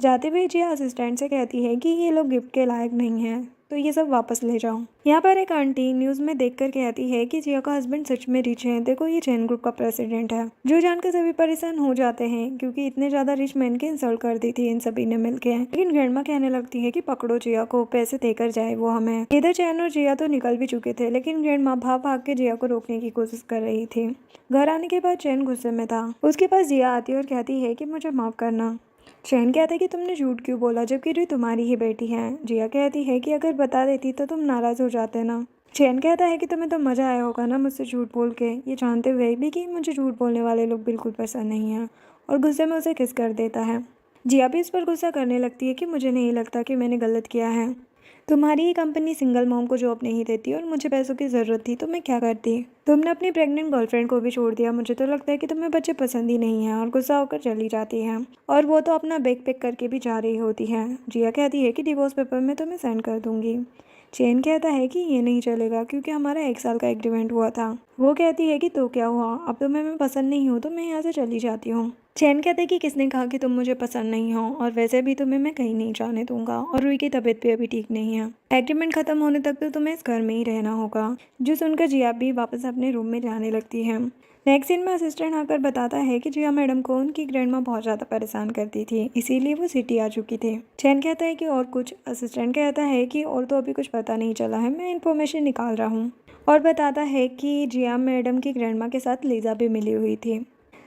जाते हुए जिया असिस्टेंट से कहती है कि ये लोग गिफ्ट के लायक नहीं है, तो ये सब वापस ले जाओ। यहाँ पर एक आंटी न्यूज़ में देखकर कहती है कि जिया का हस्बैंड सच में रिच है, देखो ये चैन ग्रुप का प्रेसिडेंट है। जो जानकर सभी परेशान हो जाते हैं, क्योंकि इतने ज्यादा रिच मैन की इंसल्ट कर दी थी इन सभी ने मिलकर। लेकिन ग्रैंडमा कहने लगती है कि पकड़ो जिया को, पैसे देकर जाए वो हमें। इधर चैन और जिया तो निकल भी चुके थे, लेकिन ग्रैंडमा भाग भाग के जिया को रोकने की कोशिश कर रही थी। घर आने के बाद चैन गुस्से में था। उसके पास जिया आती है और कहती है कि मुझे माफ करना। चैन कहता है कि तुमने झूठ क्यों बोला, जबकि रुई तुम्हारी ही बेटी है। जिया कहती है कि अगर बता देती तो तुम नाराज हो जाते ना। चैन कहता है कि तुम्हें तो मजा आया होगा ना मुझसे झूठ बोल के, ये जानते हुए भी कि मुझे झूठ बोलने वाले लोग बिल्कुल पसंद नहीं हैं, और गुस्से में उसे किस कर देता है। जिया भी इस पर गुस्सा करने लगती है कि मुझे नहीं लगता कि मैंने गलत किया है। तुम्हारी ही कंपनी सिंगल मॉम को जॉब नहीं देती और मुझे पैसों की ज़रूरत थी तो मैं क्या करती। तुमने अपनी प्रेग्नेंट गर्लफ्रेंड को भी छोड़ दिया। मुझे तो लगता है कि तुम्हें बच्चे पसंद ही नहीं हैं, और गुस्सा होकर चली जाती है। और वो तो अपना बैग पैक करके भी जा रही होती है। जिया कहती है कि डिवोर्स पेपर मैं तुम्हें सेंड कर दूंगी। चैन कहता है कि ये नहीं चलेगा, क्योंकि हमारा 1 साल का एग्रीमेंट हुआ था। वो कहती है कि तो क्या हुआ, अब तुम्हें मैं पसंद नहीं हूँ तो मैं यहाँ से चली जाती हूँ। चैन कहते कि किसने कहा कि तुम मुझे पसंद नहीं हो, और वैसे भी तुम्हें मैं कहीं नहीं जाने दूंगा, और रुई की तबीयत भी अभी ठीक नहीं है। एग्रीमेंट खत्म होने तक तो तुम्हें इस घर में ही रहना होगा। जो सुनकर जिया भी वापस अपने रूम में जाने लगती है। नेक्स्ट सीन में असिस्टेंट आकर बताता है कि जिया मैडम को उनकी ग्रैंडमा बहुत ज़्यादा परेशान करती थी, इसीलिए वो सिटी आ चुकी थी। चैन कहता है कि और कुछ। असिस्टेंट कहता है कि और तो अभी कुछ पता नहीं चला है, मैं इन्फॉर्मेशन निकाल रहा हूँ। और बताता है कि जिया मैडम की ग्रैंडमा के साथ लीजा भी मिली हुई थी।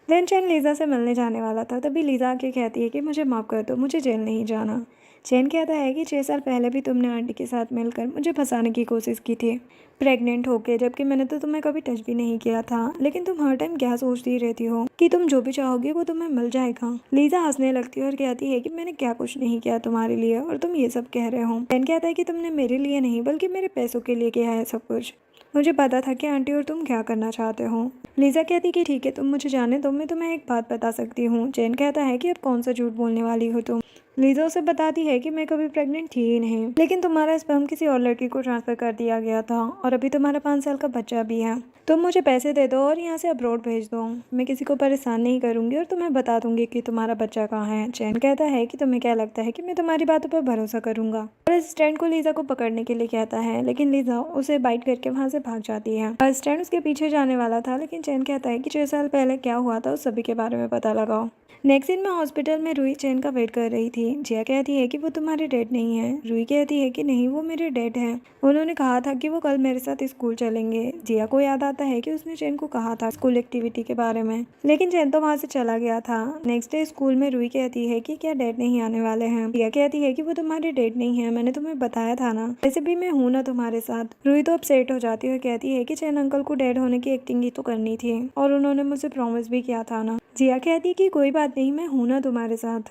देन चैन लीजा से मिलने जाने वाला था, तभी लीजा आके कहती है कि मुझे माफ़ कर दो, मुझे जेल नहीं जाना। चैन कहता है कि 6 साल पहले भी तुमने आंटी के साथ मिलकर मुझे फंसाने की कोशिश की थी, प्रेग्नेंट होके, जबकि मैंने तो तुम्हें कभी टच भी नहीं किया था। लेकिन तुम हर टाइम क्या सोचती रहती हो कि तुम जो भी चाहोगे वो तुम्हें मिल जाएगा। लीजा हंसने लगती है और कहती है कि मैंने क्या कुछ नहीं किया तुम्हारे लिए, और तुम ये सब कह रहे हो। चैन कहता है कि तुमने मेरे लिए नहीं बल्कि मेरे पैसों के लिए किया है सब कुछ। मुझे पता था कि आंटी और तुम क्या करना चाहते हो। लीजा कहती कि ठीक है, तुम मुझे जाने दो, मैं तुम्हें एक बात बता सकती हूँ। चैन कहता है कि अब कौन सा झूठ बोलने वाली हो तुम। लीजा उसे बताती है कि मैं कभी प्रेग्नेंट थी ही नहीं, लेकिन तुम्हारा स्पर्म किसी और लड़की को ट्रांसफर कर दिया गया था, और अभी तुम्हारा 5 साल का बच्चा भी है। तुम मुझे पैसे दे दो और यहाँ से अब्रॉड भेज दो, मैं किसी को परेशान नहीं करूंगी और तुम्हें बता दूंगी कि तुम्हारा बच्चा कहाँ है। चैन कहता है कि तुम्हें क्या लगता है कि मैं तुम्हारी बातों पर भरोसा करूंगा, और असिस्टेंट को लीजा को पकड़ने के लिए कहता है, लेकिन लीजा उसे बाइट करके वहाँ से भाग जाती है। असिस्टेंट उसके पीछे जाने वाला था, लेकिन चैन कहता है कि 6 साल पहले क्या हुआ था उस सभी के बारे में पता लगाओ। नेक्स्ट दिन में हॉस्पिटल में रुई चैन का वेट कर रही थी। जिया कहती है कि वो तुम्हारे डैड नहीं है। रुई कहती है कि नहीं, वो मेरे डैड हैं, उन्होंने कहा था कि वो कल मेरे साथ स्कूल चलेंगे। जिया को याद आता है कि उसने चैन को कहा था स्कूल एक्टिविटी के बारे में, लेकिन चैन तो वहाँ से चला गया था। नेक्स्ट डे स्कूल में रुई कहती है कि क्या डैड नहीं आने वाले हैं। जिया कहती है कि वो तुम्हारे डैड नहीं है, मैंने तुम्हें बताया था ना, वैसे भी मैं हूँ ना तुम्हारे साथ। रुई तो अपसेट हो जाती है और कहती है कि चैन अंकल को डैड होने की एक्टिंग ही तो करनी थी, और उन्होंने मुझे प्रॉमिस भी किया था ना। जिया कहती है कि कोई बात नहीं, मैं हूँ ना तुम्हारे साथ।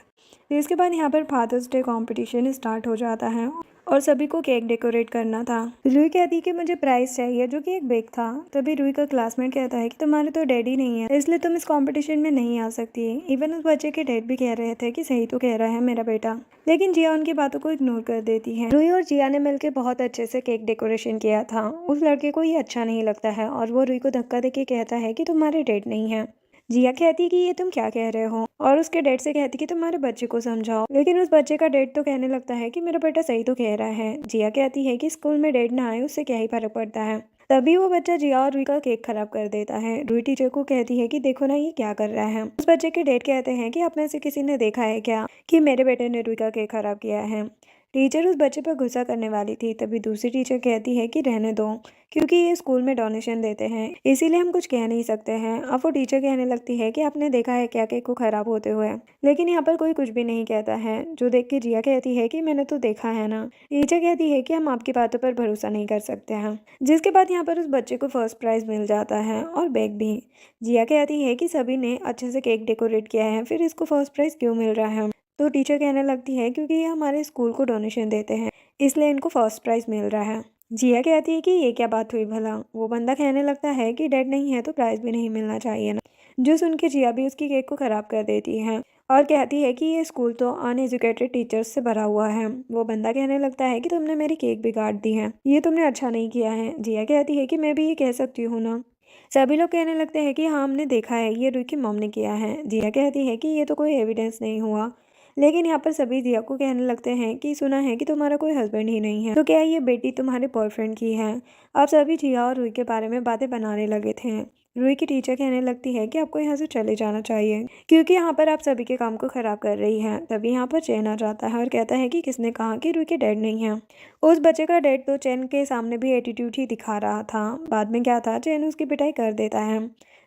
इसके बाद यहाँ पर फादर्स डे कॉम्पिटिशन स्टार्ट हो जाता है, और सभी को केक डेकोरेट करना था। रुई कहती है कि मुझे प्राइस चाहिए, जो कि एक बेग था। तभी रुई का क्लासमेट कहता है कि तुम्हारे तो डैडी नहीं है, इसलिए तुम इस कंपटीशन में नहीं आ सकती। इवन उस बच्चे के डैड भी कह रहे थे कि सही तो कह रहा है मेरा बेटा, लेकिन जिया उनकी बातों को इग्नोर कर देती है। रुई और जिया ने मिलकर बहुत अच्छे से केक डेकोरेशन किया था। उस लड़के को ये अच्छा नहीं लगता है, और वो रुई को धक्का देके कहता है कि तुम्हारे डैड नहीं है। जिया कहती कि ये तुम क्या कह रहे हो, और उसके डैड से कहती कि तुम्हारे बच्चे को समझाओ, लेकिन उस बच्चे का डैड तो कहने लगता है कि मेरा बेटा सही तो कह रहा है। जिया कहती है कि स्कूल में डैड ना आए उससे क्या ही फर्क पड़ता है। तभी वो बच्चा जिया और रूही का केक खराब कर देता है। रूही टीचर को कहती है कि देखो ना ये क्या कर रहा है। उस बच्चे के डैड कहते हैं कि आप में से किसी ने देखा है क्या कि मेरे बेटे ने रूही का केक खराब किया है। टीचर उस बच्चे पर गुस्सा करने वाली थी, तभी दूसरी टीचर कहती है कि रहने दो, क्योंकि ये स्कूल में डोनेशन देते हैं, इसीलिए हम कुछ कह नहीं सकते हैं। अब वो टीचर कहने लगती है कि आपने देखा है क्या केक को खराब होते हुए, लेकिन यहाँ पर कोई कुछ भी नहीं कहता है, जो देख के जिया कहती है कि मैंने तो देखा है ना। टीचर कहती है कि हम आपकी बातों पर भरोसा नहीं कर सकते हैं। जिसके बाद यहाँ पर उस बच्चे को फर्स्ट प्राइज मिल जाता है और बैग भी। जिया कहती है कि सभी ने अच्छे से केक डेकोरेट किया है, फिर इसको फर्स्ट प्राइज क्यों मिल रहा है। तो टीचर कहने लगती है क्योंकि ये हमारे स्कूल को डोनेशन देते हैं, इसलिए इनको फर्स्ट प्राइज़ मिल रहा है। जिया कहती है कि ये क्या बात हुई भला। वो बंदा कहने लगता है कि डैड नहीं है तो प्राइज़ भी नहीं मिलना चाहिए ना। जो सुन के जिया भी उसकी केक को ख़राब कर देती है और कहती है कि ये स्कूल तो अनएजुकेटेड टीचर्स से भरा हुआ है। वो बंदा कहने लगता है कि तुमने मेरी केक बिगाड़ दी है, ये तुमने अच्छा नहीं किया है। जिया कहती है कि मैं भी ये कह सकती हूँ ना। सभी लोग कहने लगते हैं कि हाँ हमने देखा है, ये रूही की मॉम ने किया है। जिया कहती है कि ये तो कोई एविडेंस नहीं हुआ, लेकिन यहाँ पर सभी जिया को कहने लगते हैं कि सुना है कि तुम्हारा कोई हस्बैंड ही नहीं है, तो क्या ये बेटी तुम्हारे बॉयफ्रेंड की है। अब सभी जिया और रूही के बारे में बातें बनाने लगे थे। रूही की टीचर कहने लगती है कि आपको यहाँ से चले जाना चाहिए, क्योंकि यहाँ पर आप सभी के काम को ख़राब कर रही हैं। तभी यहाँ पर चैन आ जाता है और कहता है कि किसने कहा कि रूही के डैड नहीं है। उस बच्चे का डैड तो चैन के सामने भी एटीट्यूड ही दिखा रहा था। बाद में क्या था, चैन उसकी पिटाई कर देता है।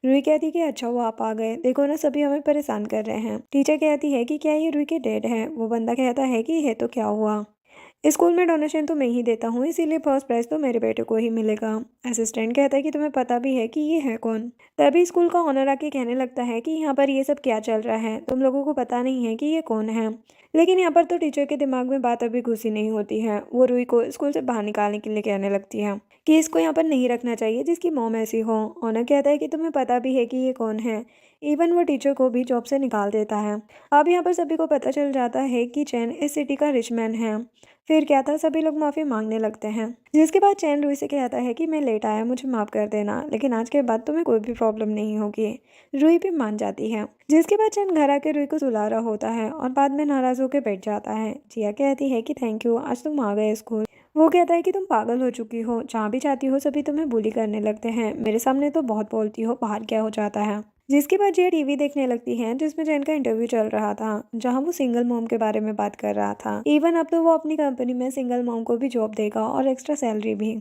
रूही कहती कि अच्छा वो आप आ गए, देखो ना सभी हमें परेशान कर रहे हैं। टीचर कहती है कि क्या ये रूही के डैड है। वो बंदा कहता है कि है तो क्या हुआ, स्कूल में डोनेशन तो मैं ही देता हूँ, इसीलिए फर्स्ट प्राइज़ तो मेरे बेटे को ही मिलेगा। असिस्टेंट कहता है कि तुम्हें पता भी है कि ये है कौन। तभी स्कूल का ऑनर आके कहने लगता है कि यहाँ पर ये सब क्या चल रहा है, तुम लोगों को पता नहीं है कि ये कौन है। लेकिन यहाँ पर तो टीचर के दिमाग में बात अभी घुसी नहीं होती है। वो रूही को स्कूल से बाहर निकालने के लिए कहने लगती है कि इसको यहाँ पर नहीं रखना चाहिए जिसकी मॉम ऐसी हो। ऑनर कहता है कि तुम्हें पता भी है कि ये कौन है। इवन वो टीचर को भी जॉब से निकाल देता है। अब यहाँ पर सभी को पता चल जाता है कि चैन इस सिटी का रिच मैन है। फिर क्या था, सभी लोग माफ़ी मांगने लगते हैं। जिसके बाद चैन रूही से कहता है कि मैं लेट आया, मुझे माफ़ कर देना, लेकिन आज के बाद तुम्हें कोई भी प्रॉब्लम नहीं होगी। रूही भी मान जाती है। जिसके बाद चैन घर आके रूही को सुला रहा होता है और बाद में नाराज़ होकर बैठ जाता है। जिया कहती है कि थैंक यू, आज तुम आ गए स्कूल। वो कहता है कि तुम पागल हो चुकी हो, जहाँ भी जाती हो सभी तुम्हें बुली करने लगते हैं, मेरे सामने तो बहुत बोलती हो, बाहर क्या हो जाता है। जिसके बाद जिया टीवी देखने लगती है जिसमें जैन का इंटरव्यू चल रहा था, जहां वो सिंगल मॉम के बारे में बात कर रहा था। इवन अब तो वो अपनी कंपनी में सिंगल मॉम को भी जॉब देगा और एक्स्ट्रा सैलरी भी।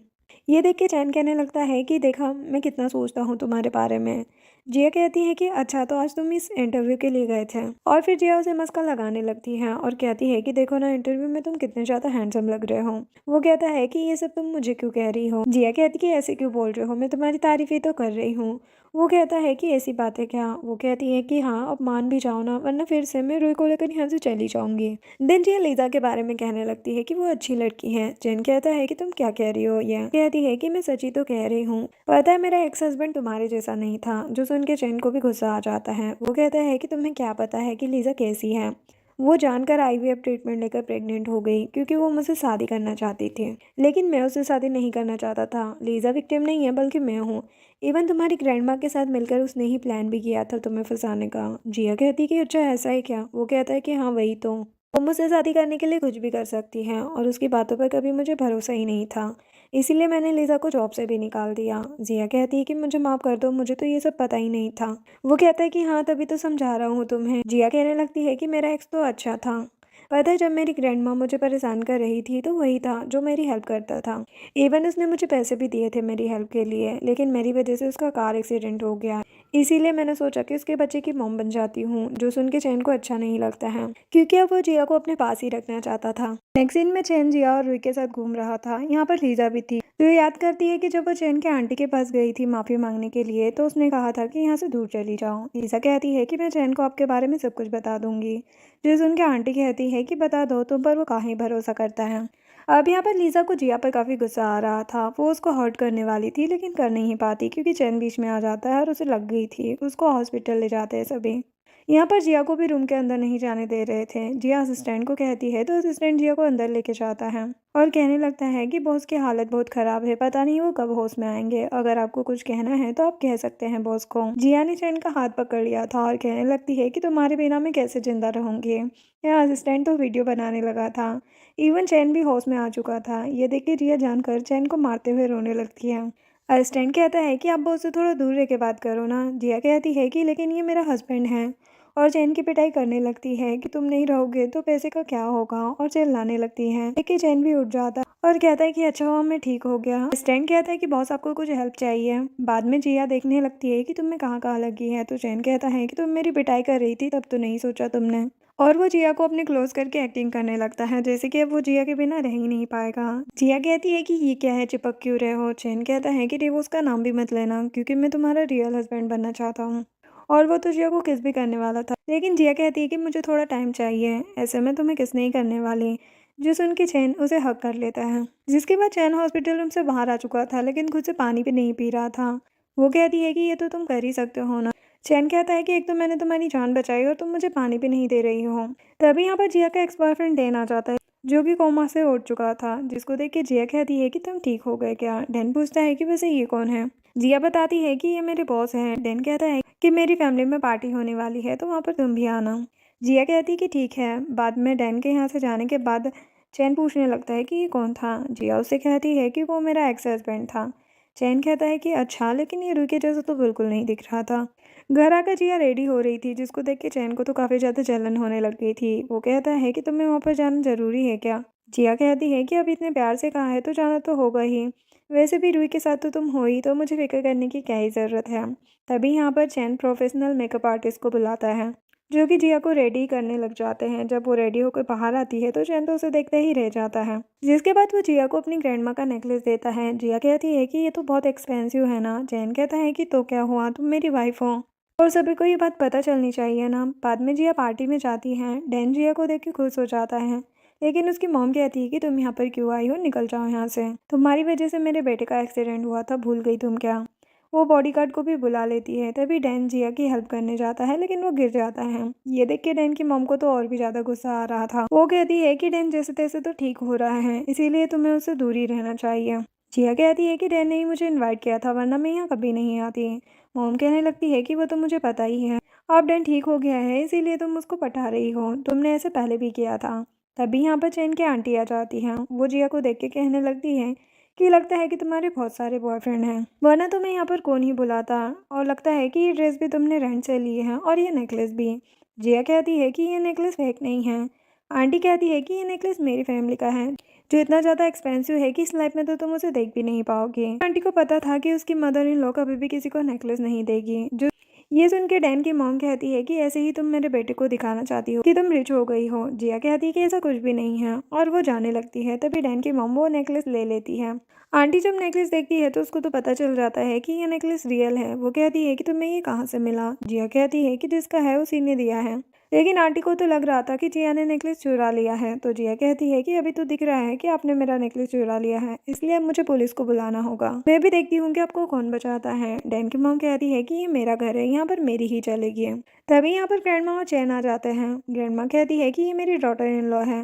ये देख के चैन कहने लगता है कि देखा मैं कितना सोचता हूँ तुम्हारे बारे में। जिया कहती है कि अच्छा तो आज तुम इस इंटरव्यू के लिए गए थे। और फिर जिया उसे मस्का लगाने लगती है और कहती है कि देखो ना इंटरव्यू में तुम कितने ज़्यादा हैंडसम लग रहे हो। वो कहता है कि ये सब तुम मुझे क्यों कह रही हो। जिया कहती कि ऐसे क्यों बोल रहे हो, मैं तुम्हारी तारीफ ही तो कर रही हूँ। वो कहता है कि ऐसी बात है क्या। वो कहती है कि हाँ अब मान भी जाओ ना, वरना फिर से मैं रूही को लेकर यहाँ से चली जाऊंगी। देन जिया लीजा के बारे में कहने लगती है कि वो अच्छी लड़की है। जैन कहता है कि तुम क्या कह रही हो। ये कहती है कि मैं सच्ची तो कह रही हूँ, पता है मेरा एक्स हस्बैंड तुम्हारे जैसा नहीं था। जो सुन के चैन को भी गुस्सा आ जाता है। वो कहता है कि तुम्हें क्या पता है कि लीजा कैसी है। वो जानकर आईवीएफ ट्रीटमेंट लेकर प्रेग्नेंट हो गई, क्योंकि वो मुझसे शादी करना चाहती थी, लेकिन मैं उससे शादी नहीं करना चाहता था। लीजा विक्टिम नहीं है बल्कि मैं हूँ। इवन तुम्हारी ग्रैंडमा के साथ मिलकर उसने ही प्लान भी किया था तुम्हें फंसाने का। जिया कहती कि अच्छा ऐसा है क्या। वो कहता है कि हाँ वही तो, वो मुझसे शादी करने के लिए कुछ भी कर सकती है और उसकी बातों पर कभी मुझे भरोसा ही नहीं था, इसीलिए मैंने लीजा को जॉब से भी निकाल दिया। जिया कहती है कि मुझे माफ़ कर दो, मुझे तो ये सब पता ही नहीं था। वो कहता है कि हाँ तभी तो समझा रहा हूँ तुम्हें। जिया कहने लगती है कि मेरा एक्स तो अच्छा था, पता है जब मेरी ग्रैंडमा मुझे परेशान कर रही थी तो वही था जो मेरी हेल्प करता था। इवन उसने मुझे पैसे भी दिए थे मेरी हेल्प के लिए, लेकिन मेरी वजह से उसका कार एक्सीडेंट हो गया, इसीलिए मैंने सोचा कि उसके बच्चे की मॉम बन जाती हूँ। जो सुन के चैन को अच्छा नहीं लगता है, क्योंकि अब वो जिया को अपने पास ही रखना चाहता था। नेक्स्ट सीन में चैन जिया और रूही के साथ घूम रहा था। यहाँ पर लीजा भी थी। तो याद करती है कि जब वो चैन के आंटी के पास गई थी माफ़ी मांगने के लिए, तो उसने कहा था कि यहाँ से दूर चली जाओ। लीजा कहती है कि मैं चैन को आपके बारे में सब कुछ बता दूंगी। जो सुन के आंटी कहती है कि बता दो, तुम पर वो काहे भरोसा करता है। अब यहाँ पर लीजा को जिया पर काफ़ी गुस्सा आ रहा था। वो उसको हर्ट करने वाली थी लेकिन कर नहीं पाती, क्योंकि चैन बीच में आ जाता है और उसे लग गई थी। उसको हॉस्पिटल ले जाते हैं सभी। यहाँ पर जिया को भी रूम के अंदर नहीं जाने दे रहे थे। जिया असिस्टेंट को कहती है तो असिस्टेंट जिया को अंदर लेके जाता है और कहने लगता है कि बॉस की हालत बहुत ख़राब है, पता नहीं वो कब होश में आएंगे, अगर आपको कुछ कहना है तो आप कह सकते हैं बॉस को। जिया ने चैन का हाथ पकड़ लिया था और कहने लगती है कि तुम्हारे बिना मैं कैसे जिंदा रहूंगी। यहाँ असिस्टेंट तो वीडियो बनाने लगा था। इवन चैन भी होश में आ चुका था। ये देख के जिया जानकर चैन को मारते हुए रोने लगती है। असिस्टेंट कहता है कि आप बॉस से थोड़ा दूर रह के बात करो ना। जिया कहती है कि लेकिन ये मेरा हस्बैंड है और चैन की पिटाई करने लगती है कि तुम नहीं रहोगे तो पैसे का क्या होगा, और चिल्लाने लगती है। लेकिन चैन भी उठ जाता है और कहता है कि अच्छा हुआ मैं ठीक हो गया। स्टैंड कहता है कि बॉस आपको कुछ हेल्प चाहिए। बाद में जिया देखने लगती है कि तुम्हें कहाँ कहाँ लगी है, तो चैन कहता है कि तुम मेरी पिटाई कर रही थी तब तो नहीं सोचा तुमने। और वो जिया को अपने क्लोज करके एक्टिंग करने लगता है जैसे कि अब वो जिया के बिना रह ही नहीं पाएगा। जिया कहती है कि ये क्या है, चिपक क्यों रहे हो। चैन कहता है कि डिवोर्स का नाम भी मत लेना क्योंकि मैं तुम्हारा रियल हस्बैंड बनना चाहता हूँ। और वो तो जिया को किस भी करने वाला था, लेकिन जिया कहती है कि मुझे थोड़ा टाइम चाहिए, ऐसे में तुम्हें किस नहीं करने वाली। जो सुन के चैन उसे हक कर लेता है। जिसके बाद चैन हॉस्पिटल रूम से बाहर आ चुका था लेकिन खुद से पानी भी नहीं पी रहा था। वो कहती है कि ये तो तुम कर ही सकते हो ना। चैन कहता है कि एक तो मैंने तुम्हारी जान बचाई और तुम मुझे पानी भी नहीं दे रही हो। तभी यहाँ पर जिया का एक्स बॉयफ्रेंड डैन आ जाता है जो कि कोमा से उठ चुका था। जिसको देख के जिया कहती है कि तुम ठीक हो गए क्या। डैन पूछता है कि वैसे ये कौन है। जिया बताती है कि ये मेरे बॉस हैं। डैन कहता है कि मेरी फैमिली में पार्टी होने वाली है तो वहाँ पर तुम भी आना। जिया कहती है कि ठीक है। बाद में डैन के यहाँ से जाने के बाद चैन पूछने लगता है कि ये कौन था। जिया उससे कहती है कि वो मेरा एक्स हस्बैंड था। चैन कहता है कि अच्छा, लेकिन ये रुके जैसा तो बिल्कुल नहीं दिख रहा था। घर आकर जिया रेडी हो रही थी जिसको देख के चैन को तो काफ़ी ज़्यादा जलन होने लग गई थी। वो कहता है कि तुम्हें वहाँ पर जाना ज़रूरी है क्या। जिया कहती है कि अब इतने प्यार से कहा है तो जाना तो होगा ही। वैसे भी रूही के साथ तो तुम हो ही, तो मुझे फिक्र करने की क्या ही ज़रूरत है। तभी यहाँ पर चैन प्रोफेशनल मेकअप आर्टिस्ट को बुलाता है जो कि जिया को रेडी करने लग जाते हैं। जब वो रेडी होकर बाहर आती है तो चैन तो उसे देखते ही रह जाता है। जिसके बाद वो जिया को अपनी ग्रैंडमा का नेकलेस देता है। जिया कहती है कि ये तो बहुत एक्सपेंसिव है ना। चैन कहता है कि तो क्या हुआ, तुम मेरी वाइफ हो और सभी को ये बात पता चलनी चाहिए ना। बाद में जिया पार्टी में जाती है। डैन जिया को देख के खुश हो जाता है लेकिन उसकी मॉम कहती है कि तुम यहाँ पर क्यों आई हो, निकल जाओ यहाँ से, तुम्हारी वजह से मेरे बेटे का एक्सीडेंट हुआ था, भूल गई तुम क्या। वो बॉडीगार्ड को भी बुला लेती है। तभी डैन जिया की हेल्प करने जाता है लेकिन वो गिर जाता है। ये देख के डैन की मॉम को तो और भी ज्यादा गुस्सा आ रहा था। वो कहती है कि डैन जैसे तैसे तो ठीक हो रहा है, इसीलिए तुम्हें उससे दूर ही रहना चाहिए। जिया कहती है कि डैन ने ही मुझे इन्वाइट किया था वरना मैं यहाँ कभी नहीं आती। मॉम कहने लगती है कि वो तो मुझे पता ही है, अब डैन ठीक हो गया है इसीलिए तुम उसको पटा रही हो, तुमने ऐसे पहले भी किया था। तभी यहाँ पर चैन की आंटी आ जाती हैं। वो जिया को देख के कहने लगती है कि लगता है कि तुम्हारे बहुत सारे बॉयफ्रेंड हैं, वरना तुम्हें यहाँ पर कौन ही बुलाता, और लगता है कि ये ड्रेस भी तुमने रेंट से लिए हैं और ये नेकलेस भी। जिया कहती है कि ये नेकलेस फेक नहीं है। आंटी कहती है कि ये नेकलेस मेरी फैमिली का है जो इतना ज़्यादा एक्सपेंसिव है कि इस लाइफ में तो तुम उसे देख भी नहीं पाओगे। आंटी को पता था कि उसकी मदर इन लॉ कभी भी किसी को नेकलेस नहीं देगी। जो ये सुन के डैन की मॉम कहती है कि ऐसे ही तुम मेरे बेटे को दिखाना चाहती हो कि तुम रिच हो गई हो। जिया कहती है कि ऐसा कुछ भी नहीं है और वो जाने लगती है। तभी डैन की मॉम वो नेकलेस ले लेती है। आंटी जब नेकलेस देखती है तो उसको तो पता चल जाता है कि ये नेकलेस रियल है। वो कहती है कि तुम्हें ये कहाँ से मिला। जिया कहती है कि जिसका है उसी ने दिया है। लेकिन आंटी को तो लग रहा था कि जिया ने नेकलेस चुरा लिया है। तो जिया कहती है कि अभी तो दिख रहा है कि आपने मेरा नेकलेस चुरा लिया है, इसलिए अब मुझे पुलिस को बुलाना होगा। मैं भी देखती हूँ कि आपको कौन बचाता है। डैन की मॉम कहती है कि ये मेरा घर है, यहाँ पर मेरी ही चलेगी। तभी यहाँ पर ग्रैंडमा और चैन आ जाते हैं। ग्रैंडमा कहती है कि ये मेरी डॉटर इन लॉ है,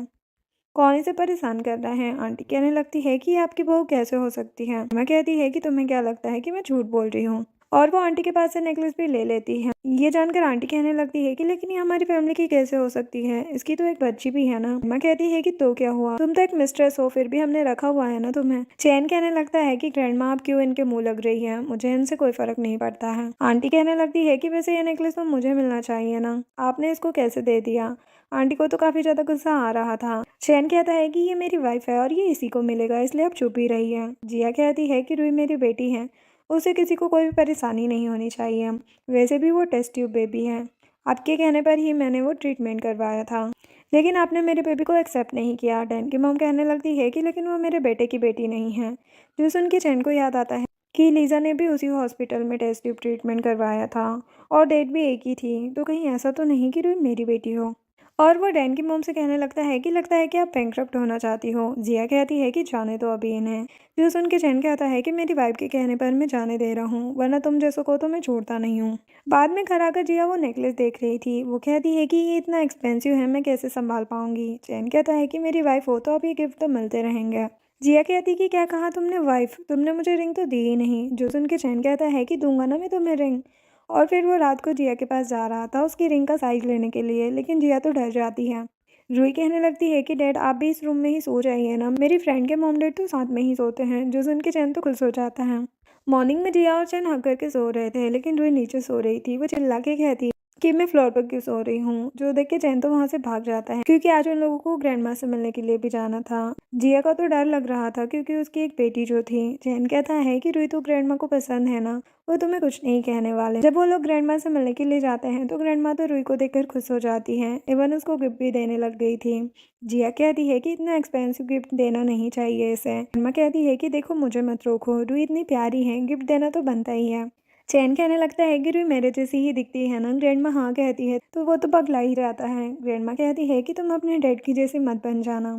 कौन इसे परेशान कर रहा है। आंटी कहने लगती है कि ये आपकी बहू कैसे हो सकती है। मैं कहती है कि तुम्हें क्या लगता है कि मैं झूठ बोल रही हूँ, और वो आंटी के पास से नेकलेस भी ले लेती है। ये जानकर आंटी कहने लगती है कि लेकिन ये हमारी फैमिली की कैसे हो सकती है, इसकी तो एक बच्ची भी है ना। मैं कहती है कि तो क्या हुआ, तुम तो एक मिस्ट्रेस हो, फिर भी हमने रखा हुआ है ना तुम्हें। चैन कहने लगता है कि ग्रैंडमा आप क्यों इनके मुंह लग रही है, मुझे इनसे कोई फर्क नहीं पड़ता है। आंटी कहने लगती है कि वैसे ये नेकलेस तो मुझे मिलना चाहिए ना, आपने इसको कैसे दे दिया। आंटी को तो काफी ज्यादा गुस्सा आ रहा था। चैन कहता है कि ये मेरी वाइफ है और ये इसी को मिलेगा, इसलिए आप चुप ही रही है। जिया कहती है कि रूही मेरी बेटी है, उसे किसी को कोई भी परेशानी नहीं होनी चाहिए, वैसे भी वो टेस्ट ट्यूब बेबी है, आपके कहने पर ही मैंने वो ट्रीटमेंट करवाया था, लेकिन आपने मेरे बेबी को एक्सेप्ट नहीं किया। डैन की मॉम कहने लगती है कि लेकिन वो मेरे बेटे की बेटी नहीं है। जो सुन के चैन को याद आता है कि लीजा ने भी उसी हॉस्पिटल में टेस्ट ट्यूब ट्रीटमेंट करवाया था और डेट भी एक ही थी, तो कहीं ऐसा तो नहीं कि रूही मेरी बेटी हो। और वो डैन की मॉम से कहने लगता है कि लगता है कि आप बैंकरप्ट होना चाहती हो। जिया कहती है कि जाने दो अभी इन्हें। जो सुन के चैन कहता है कि मेरी वाइफ के कहने पर मैं जाने दे रहा हूँ, वरना तुम जैसों को तो मैं छोड़ता नहीं हूँ। बाद में घर आकर जिया वो नेकलेस देख रही थी। वो कहती है कि ये इतना एक्सपेंसिव है, मैं कैसे संभाल पाऊंगी। चैन कहता है कि मेरी वाइफ हो तो अब ये गिफ्ट तो मिलते रहेंगे। जिया कहती कि क्या कहा तुमने वाइफ, तुमने मुझे रिंग तो दी ही नहीं। जो सुन के चैन कहता है कि दूंगा ना मैं तुम्हें रिंग। और फिर वो रात को जिया के पास जा रहा था उसकी रिंग का साइज लेने के लिए, लेकिन जिया तो डर जाती है। रूही कहने लगती है कि डैड आप भी इस रूम में ही सो जाइए ना, मेरी फ्रेंड के मॉम डैड तो साथ में ही सोते हैं। जो सुन के चैन तो खुश हो जाता है। मॉर्निंग में जिया और चैन हक करके सो रहे थे, लेकिन रूही नीचे सो रही थी। वो चिल्ला के कहती है कि मैं फ्लोर पर क्यों सो रही हूँ। जो देख के चैन तो वहां से भाग जाता है, क्योंकि आज उन लोगों को ग्रैंड माँ से मिलने के लिए भी जाना था। जिया का तो डर लग रहा था, क्योंकि उसकी एक बेटी जो थी। चैन कहता है कि रूही तो ग्रैंड माँ को पसंद है ना, वो तुम्हें कुछ नहीं कहने वाले। जब वो लोग ग्रैंड माँ से मिलने के लिए जाते हैं तो ग्रैंड माँ तो रूही को देखकर खुश हो जाती है, इवन उसको गिफ्ट भी देने लग गई थी। जिया कहती है कि इतना एक्सपेंसिव गिफ्ट देना नहीं चाहिए इसे। ग्रैंड माँ कहती है कि देखो मुझे मत रोको, रूही इतनी प्यारी है, गिफ्ट देना तो बनता ही है। चैन कहने लगता है कि रूही मेरे जैसी ही दिखती है ना। ग्रैंड माँ हाँ कहती है तो वो तो पगला ही रहता है। ग्रैंड माँ कहती है कि तुम अपने डैड की जैसी मत बन जाना।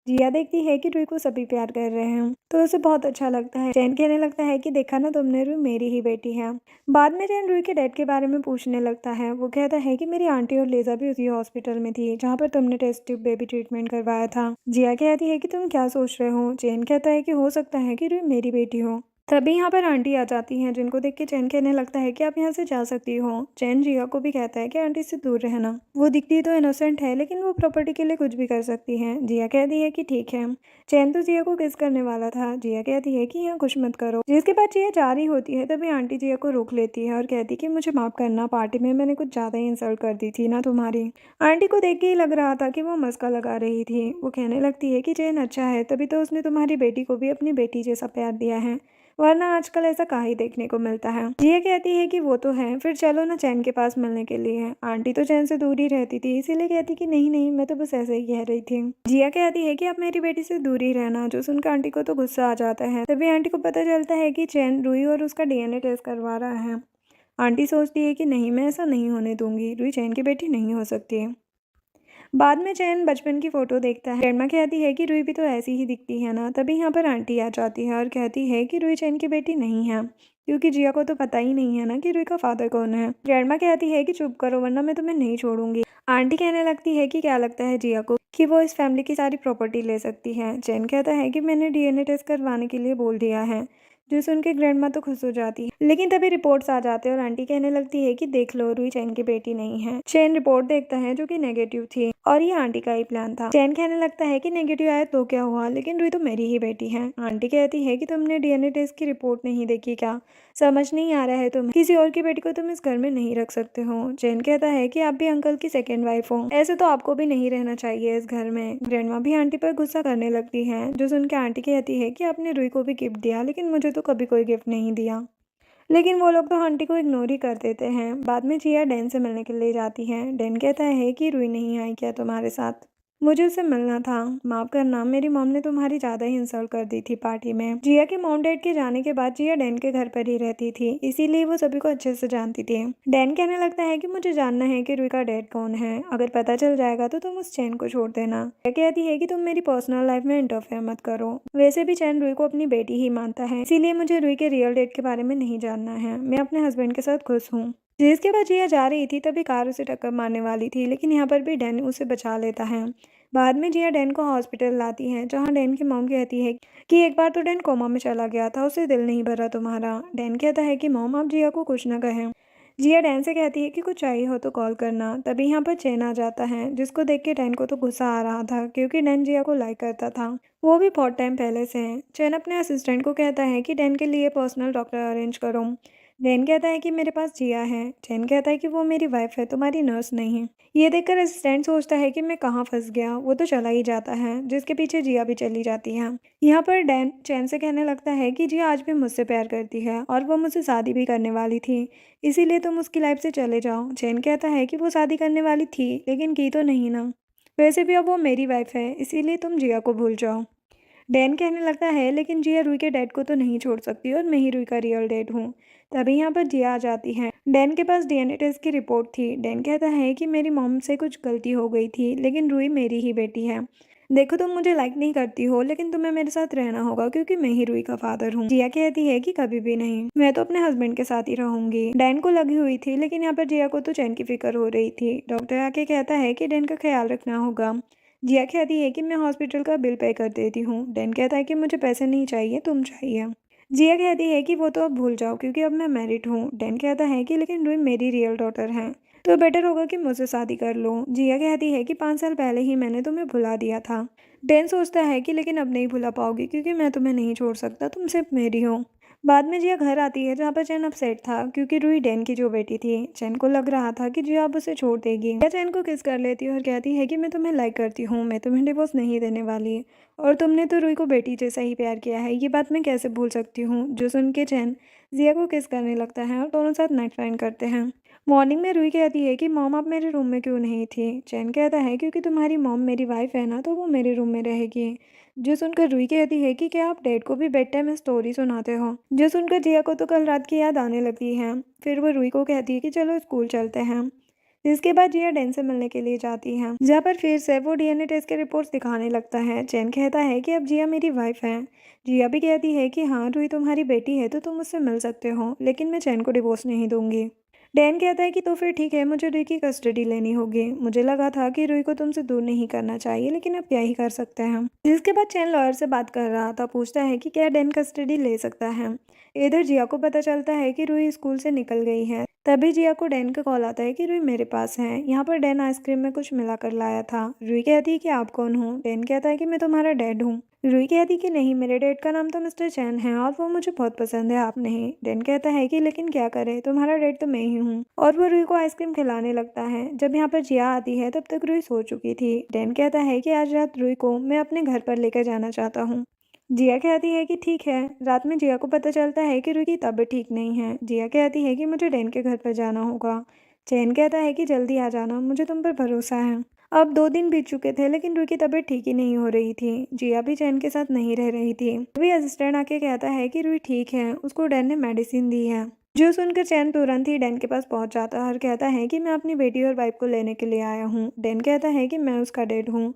जिया देखती है कि रूही को सभी प्यार कर रहे हैं तो उसे बहुत अच्छा लगता है। चैन कहने लगता है कि देखा ना तुमने, रूही मेरी ही बेटी है। बाद में चैन रूही के डैड के बारे में पूछने लगता है। वो कहता है कि मेरी आंटी और लेजा भी उसी हॉस्पिटल में थी जहाँ पर तुमने टेस्ट ट्यूब बेबी ट्रीटमेंट करवाया था। जिया कहती है कि तुम क्या सोच रहे हो। चैन कहता है कि हो सकता है कि रूही मेरी बेटी हो। तभी यहाँ पर आंटी आ जाती हैं, जिनको देख के चैन कहने लगता है कि आप यहाँ से जा सकती हो। चैन जिया को भी कहता है कि आंटी से दूर रहना, वो दिखती तो इनोसेंट है लेकिन वो प्रॉपर्टी के लिए कुछ भी कर सकती है। जिया कहती है कि ठीक है। चैन तो जिया को किस करने वाला था। जिया कहती है कि यहाँ कुछ मत करो। जिसके बाद जिया जा रही होती है तभी आंटी जिया को रोक लेती है और कहती कि मुझे माफ करना, पार्टी में मैंने कुछ ज़्यादा ही इंसल्ट कर दी थी ना तुम्हारी। आंटी को देख के ही लग रहा था कि वो मस्का लगा रही थी। वो कहने लगती है कि चैन अच्छा है, तभी तो उसने तुम्हारी बेटी को भी अपनी बेटी जैसा प्यार दिया है, वरना आजकल ऐसा कहाँ ही देखने को मिलता है। जिया कहती है कि वो तो है, फिर चलो ना चैन के पास मिलने के लिए। आंटी तो चैन से दूर ही रहती थी, इसीलिए कहती कि नहीं नहीं, मैं तो बस ऐसे ही कह रही थी। जिया कहती है कि आप मेरी बेटी से दूर ही रहना। जो सुनकर आंटी को तो गुस्सा आ जाता है। तभी आंटी को पता चलता है कि चैन रूही और उसका डीएनए टेस्ट करवा रहा है। आंटी सोचती है कि नहीं, मैं ऐसा नहीं होने दूंगी, रूही चैन की बेटी नहीं हो सकती। बाद में चैन बचपन की फोटो देखता है। ग्रैंडमा कहती है कि रूही भी तो ऐसी ही दिखती है ना। तभी यहाँ पर आंटी आ जाती है और कहती है कि रूही चैन की बेटी नहीं है, क्योंकि जिया को तो पता ही नहीं है ना कि रूही का फादर कौन है। ग्रैंडमा कहती है कि चुप करो वरना मैं तुम्हें नहीं छोड़ूंगी। आंटी कहने लगती है कि क्या लगता है जिया को कि वो इस फैमिली की सारी प्रॉपर्टी ले सकती है। चैन कहता है कि मैंने डीएनए टेस्ट करवाने के लिए बोल दिया है। जो सुन के ग्रैंडमा तो खुश हो जाती है, लेकिन तभी रिपोर्ट्स आ जाते हैं और आंटी कहने लगती है कि देख लो, रूही चैन की बेटी नहीं है। चैन रिपोर्ट देखता है जो कि नेगेटिव थी और ये आंटी का ही प्लान था। चैन कहने लगता है कि नेगेटिव आया तो क्या हुआ, लेकिन रूही तो मेरी ही बेटी है। आंटी कहती है कि तुमने डीएनए टेस्ट की रिपोर्ट नहीं देखी क्या, समझ नहीं आ रहा है तुम्हें, किसी और की बेटी को तुम इस घर में नहीं रख सकते हो। चैन कहता है कि आप भी अंकल की सेकेंड वाइफ हो, ऐसे तो आपको भी नहीं रहना चाहिए इस घर में। ग्रैंडमा भी आंटी पर गुस्सा करने लगती है। जो सुन के आंटी कहती है कि आपने रूही को भी गिफ्ट दिया, लेकिन मुझे तो कभी कोई गिफ्ट नहीं दिया। लेकिन वो लोग तो आंटी को इग्नोर ही कर देते हैं। बाद में जिया डैन से मिलने के लिए जाती है। डैन कहता है कि रूही नहीं आई क्या तुम्हारे साथ, मुझे उससे मिलना था। माफ करना, मेरी मॉम ने तुम्हारी ज़्यादा ही इंसल्ट कर दी थी पार्टी में। जिया के मॉम डैड के जाने के बाद जिया डैन के घर पर ही रहती थी, इसीलिए वो सभी को अच्छे से जानती थी। डैन कहने लगता है कि मुझे जानना है कि रूही का डैड कौन है, अगर पता चल जाएगा तो तुम उस चैन को छोड़ देना। जिया कहती है कि तुम मेरी पर्सनल लाइफ में इंटरफेयर मत करो। वैसे भी चैन रूही को अपनी बेटी ही मानता है, इसीलिए मुझे रूही के रियल डैड के बारे में नहीं जानना है। मैं अपने हस्बैंड के साथ खुश हूँ। जिसके बाद जिया जा रही थी तभी कार उसे टक्कर मारने वाली थी, लेकिन यहाँ पर भी डैन उसे बचा लेता है। बाद में जिया डैन को हॉस्पिटल लाती है, जहाँ डैन की मॉम कहती है कि एक बार तो डैन कोमा में चला गया था, उसे दिल नहीं भरा तुम्हारा। डैन कहता है कि मॉम आप जिया को कुछ ना कहें। जिया डैन से कहती है कि कुछ चाहिए हो तो कॉल करना। तभी यहाँ पर चैन आ जाता है, जिसको देख के डैन को तो गुस्सा आ रहा था, क्योंकि डैन जिया को लाइक करता था, वो भी बहुत टाइम पहले से है। चैन अपने असिस्टेंट को कहता है कि डैन के लिए पर्सनल डॉक्टर अरेंज करो। डैन कहता है कि मेरे पास जिया है। चैन कहता है कि वो मेरी वाइफ है, तुम्हारी नर्स नहीं। ये देखकर असिस्टेंट सोचता है कि मैं कहाँ फंस गया। वो तो चला ही जाता है, जिसके पीछे जिया भी चली जाती है। यहाँ पर डैन चैन से कहने लगता है कि जिया आज भी मुझसे प्यार करती है और वो मुझसे शादी भी करने वाली थी, इसीलिए तुम उसकी लाइफ से चले जाओ। चैन कहता है कि वो शादी करने वाली थी लेकिन की तो नहीं ना, वैसे भी अब वो मेरी वाइफ है, इसीलिए तुम जिया को भूल जाओ। डैन कहने लगता है लेकिन जिया रूही के डैड को तो नहीं छोड़ सकती और मैं ही रूही का रियल डैड हूँ। तभी यहाँ पर जिया आ जाती है। डैन के पास डीएनए टेस्ट की रिपोर्ट थी। डैन कहता है कि मेरी मॉम से कुछ गलती हो गई थी, लेकिन रूही मेरी ही बेटी है। देखो तुम मुझे लाइक नहीं करती हो, लेकिन तुम्हें मेरे साथ रहना होगा क्योंकि मैं ही रूही का फादर हूँ। जिया कहती है कि कभी भी नहीं, मैं तो अपने हस्बैंड के साथ ही रहूंगी। डैन को लगी हुई थी, लेकिन यहाँ पर जिया को तो चैन की फिक्र हो रही थी। डॉक्टर आके कहता है कि डैन का ख्याल रखना होगा। जिया कहती है कि मैं हॉस्पिटल का बिल पे कर देती हूँ। डैन कहता है कि मुझे पैसे नहीं चाहिए, तुम चाहिए। जिया कहती है कि वो तो अब भूल जाओ क्योंकि अब मैं मैरिड हूँ। डैन कहता है कि लेकिन रूही मेरी रियल डॉटर है, तो बेटर होगा कि मुझसे शादी कर लो। जिया कहती है कि 5 साल पहले ही मैंने तुम्हें भुला दिया था। डैन सोचता है कि लेकिन अब नहीं भुला पाओगी क्योंकि मैं तुम्हें नहीं छोड़ सकता, तुम सिर्फ मेरी हो। बाद में जिया घर आती है जहाँ पर चैन अपसेट था क्योंकि रूही डैन की जो बेटी थी। चैन को लग रहा था कि जिया अब उसे छोड़ देगी। जिया चैन को किस कर लेती है और कहती है कि मैं तुम्हें लाइक करती हूँ, मैं तुम्हें डिवोर्स नहीं देने वाली, और तुमने तो रूही को बेटी जैसा ही प्यार किया है, ये बात मैं कैसे भूल सकती हूँ। जो सुन के चैन जिया को किस करने लगता है और दोनों साथ नाइट फाइन करते हैं। मॉर्निंग में रूही कहती है कि मॉम आप मेरे रूम में क्यों नहीं थी। चैन कहता है क्योंकि तुम्हारी मॉम मेरी वाइफ है ना, तो वो मेरे रूम में रहेगी। जो सुनकर रूही कहती है कि क्या आप डैड को भी बेड टाइम में स्टोरी सुनाते हो। जो सुनकर जिया को तो कल रात की याद आने लगती है। फिर वो रूही को कहती है कि चलो स्कूल चलते हैं। इसके बाद जिया डैन से मिलने के लिए जाती है, जहाँ पर फिर से वो डीएनए टेस्ट के रिपोर्ट्स दिखाने लगता है। चैन कहता है कि अब जिया मेरी वाइफ है। जिया भी कहती है कि हाँ रूही तुम्हारी बेटी है तो तुम उससे मिल सकते हो, लेकिन मैं चैन को डिवोर्स नहीं दूंगी। डैन कहता है कि तो फिर ठीक है, मुझे रूही की कस्टडी लेनी होगी। मुझे लगा था कि रूही को तुमसे दूर नहीं करना चाहिए, लेकिन अब क्या ही कर सकते हैं। जिसके बाद चैन लॉयर से बात कर रहा था, पूछता है कि क्या डैन कस्टडी ले सकता है। इधर जिया को पता चलता है कि रूही स्कूल से निकल गई है। तभी जिया को डैन का कॉल आता है कि रूही मेरे पास है। यहाँ पर डैन आइसक्रीम में कुछ मिला कर लाया था। रूही कहती है कि आप कौन हो। डैन कहता है कि मैं तुम्हारा डैड हूँ। रूही कहती कि नहीं, मेरे डैड का नाम तो मिस्टर चैन है और वो मुझे बहुत पसंद है, आप नहीं। डैन कहता है कि लेकिन क्या करे, तुम्हारा डैड तो मैं ही हूँ, और वो रूही को आइसक्रीम खिलाने लगता है। जब यहाँ पर जिया आती है तब तक रूही सो चुकी थी। डैन कहता है कि आज रात रूही को मैं अपने घर पर लेकर जाना चाहता हूँ। जिया कहती है कि ठीक है। रात में जिया को पता चलता है कि रूही की तबीयत ठीक नहीं है। जिया कहती है कि मुझे डैन के घर पर जाना होगा। चैन कहता है कि जल्दी आ जाना, मुझे तुम पर भरोसा है। अब 2 दिन बीत चुके थे, लेकिन रूही की तबीयत ठीक ही नहीं हो रही थी। जिया भी चैन के साथ नहीं रह रही थी। तभी असिस्टेंट आके कहता है कि रूही ठीक है, उसको डैन ने मेडिसिन दी है। जो सुनकर चैन तुरंत ही डैन के पास पहुंच जाता है और कहता है कि मैं अपनी बेटी और वाइफ को लेने के लिए आया हूँ। डैन कहता है कि मैं उसका डैड हूँ।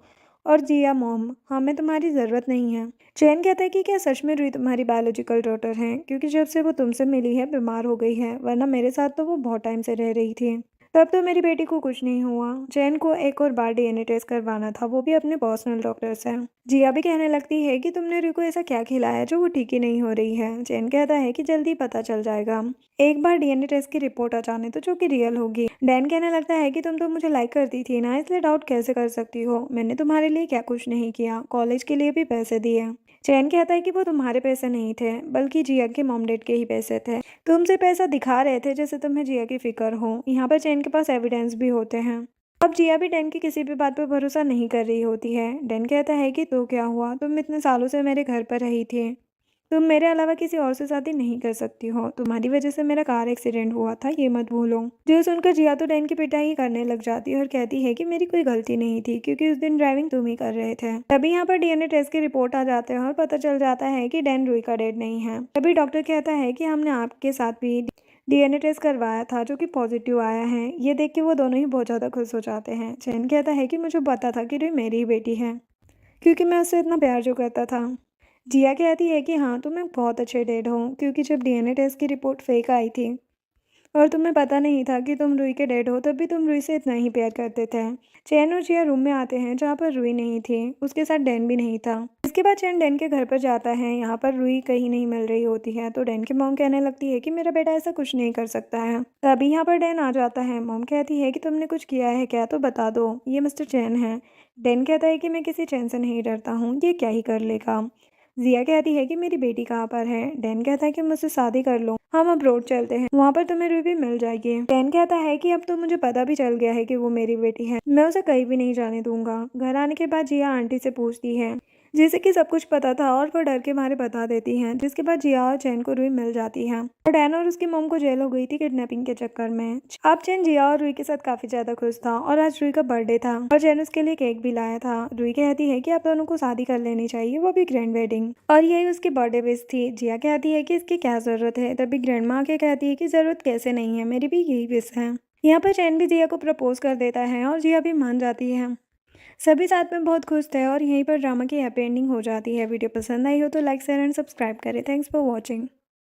और जिया मॉम, हमें तुम्हारी ज़रूरत नहीं है। चैन कहता है कि क्या सच में रूही तुम्हारी बायोलॉजिकल डॉटर है, क्योंकि जब से वो तुमसे मिली है बीमार हो गई है, वरना मेरे साथ तो वो बहुत टाइम से रह रही थी। तब तो मेरी बेटी को कुछ नहीं हुआ। चैन को एक और बार डीएनए टेस्ट करवाना था, वो भी अपने पर्सनल डॉक्टर से। जिया भी कहने लगती है कि तुमने रूही को ऐसा क्या खिलाया जो वो ठीक ही नहीं हो रही है। चैन कहता है कि जल्दी पता चल जाएगा, एक बार डीएनए टेस्ट की रिपोर्ट आ जाने तो, जो कि रियल होगी। डैन कहने लगता है कि तुम तो मुझे लाइक करती थी ना, इसलिए डाउट कैसे कर सकती हो। मैंने तुम्हारे लिए क्या कुछ नहीं किया, कॉलेज के लिए भी पैसे दिए। चैन कहता है कि वो तुम्हारे पैसे नहीं थे, बल्कि जिया के मॉम डैड के ही पैसे थे। तुमसे पैसा दिखा रहे थे जैसे तुम्हें जिया की फिक्र हो। यहाँ पर चैन के पास एविडेंस भी होते हैं। अब जिया भी डैन की किसी भी बात पर भरोसा नहीं कर रही होती है। डैन कहता है कि तो क्या हुआ, तुम इतने सालों से मेरे घर पर रही थी, तुम मेरे अलावा किसी और से शादी नहीं कर सकती हो। तुम्हारी वजह से मेरा कार एक्सीडेंट हुआ था, ये मत भूलो। जो सुनकर जिया तो डैन की पिटाई करने लग जाती है और कहती है कि मेरी कोई गलती नहीं थी, क्योंकि उस दिन ड्राइविंग तुम ही कर रहे थे। तभी यहाँ पर डीएनए टेस्ट की रिपोर्ट आ जाते हैं और पता चल जाता है कि डैन रूही का डैड नहीं है। तभी डॉक्टर कहता है कि हमने आपके साथ भी डीएनए टेस्ट करवाया था, जो कि पॉजिटिव आया है। ये देख के वो दोनों ही बहुत ज़्यादा खुश हो जाते हैं। चैन कहता है कि मुझे पता था कि रूही मेरी ही बेटी है, क्योंकि मैं उससे इतना प्यार जो करता था। जिया कहती है कि हाँ, तुम एक बहुत अच्छे डैड हो, क्योंकि जब डीएनए टेस्ट की रिपोर्ट फेक आई थी और तुम्हें पता नहीं था कि तुम रूही के डैड हो, तब भी तुम रूही से इतना ही प्यार करते थे। चैन और जिया रूम में आते हैं जहाँ पर रूही नहीं थी, उसके साथ डैन भी नहीं था। इसके बाद चैन डैन के घर पर जाता है। यहाँ पर रूही कहीं नहीं मिल रही होती है, तो डैन की मॉम कहने लगती है कि मेरा बेटा ऐसा कुछ नहीं कर सकता है। तभी यहाँ पर डैन आ जाता है। मॉम कहती है कि तुमने कुछ किया है क्या, तो बता दो, ये मिस्टर चैन है। डैन कहता है कि मैं किसी चैन से नहीं डरता हूँ, ये क्या ही कर लेगा। जिया कहती है कि मेरी बेटी कहाँ पर है। डैन कहता है कि मुझसे शादी कर लो, हम अब रोड चलते हैं, वहाँ पर तुम्हें रूही भी मिल जाएगी। डैन कहता है कि अब तो मुझे पता भी चल गया है कि वो मेरी बेटी है, मैं उसे कहीं भी नहीं जाने दूंगा। घर आने के बाद जिया आंटी से पूछती है जैसे कि सब कुछ पता था और वो डर के मारे बता देती हैं, जिसके बाद जिया और चैन को रुई मिल जाती है और डैन और उसकी मॉम को जेल हो गई थी किडनैपिंग के चक्कर में। अब चैन जिया और रुई के साथ काफी ज्यादा खुश था और आज रुई का बर्थडे था और चैन उसके लिए केक भी लाया था। रुई कहती है कि आप दोनों को शादी कर लेनी चाहिए, वो भी ग्रैंड वेडिंग, और यही उसकी बर्थडे विश थी। जिया कहती है कि इसकी क्या जरूरत है, तभी ग्रैंड माँ के कहती है कि जरूरत कैसे नहीं है, मेरी भी यही विश है। यहाँ पर चैन भी जिया को प्रपोज कर देता है और जिया भी मान जाती है। सभी साथ में बहुत खुश थे और यहीं पर ड्रामा की हैप्पी एंडिंग हो जाती है। वीडियो पसंद आई हो तो लाइक शेयर एंड सब्सक्राइब करें। Thanks for watching.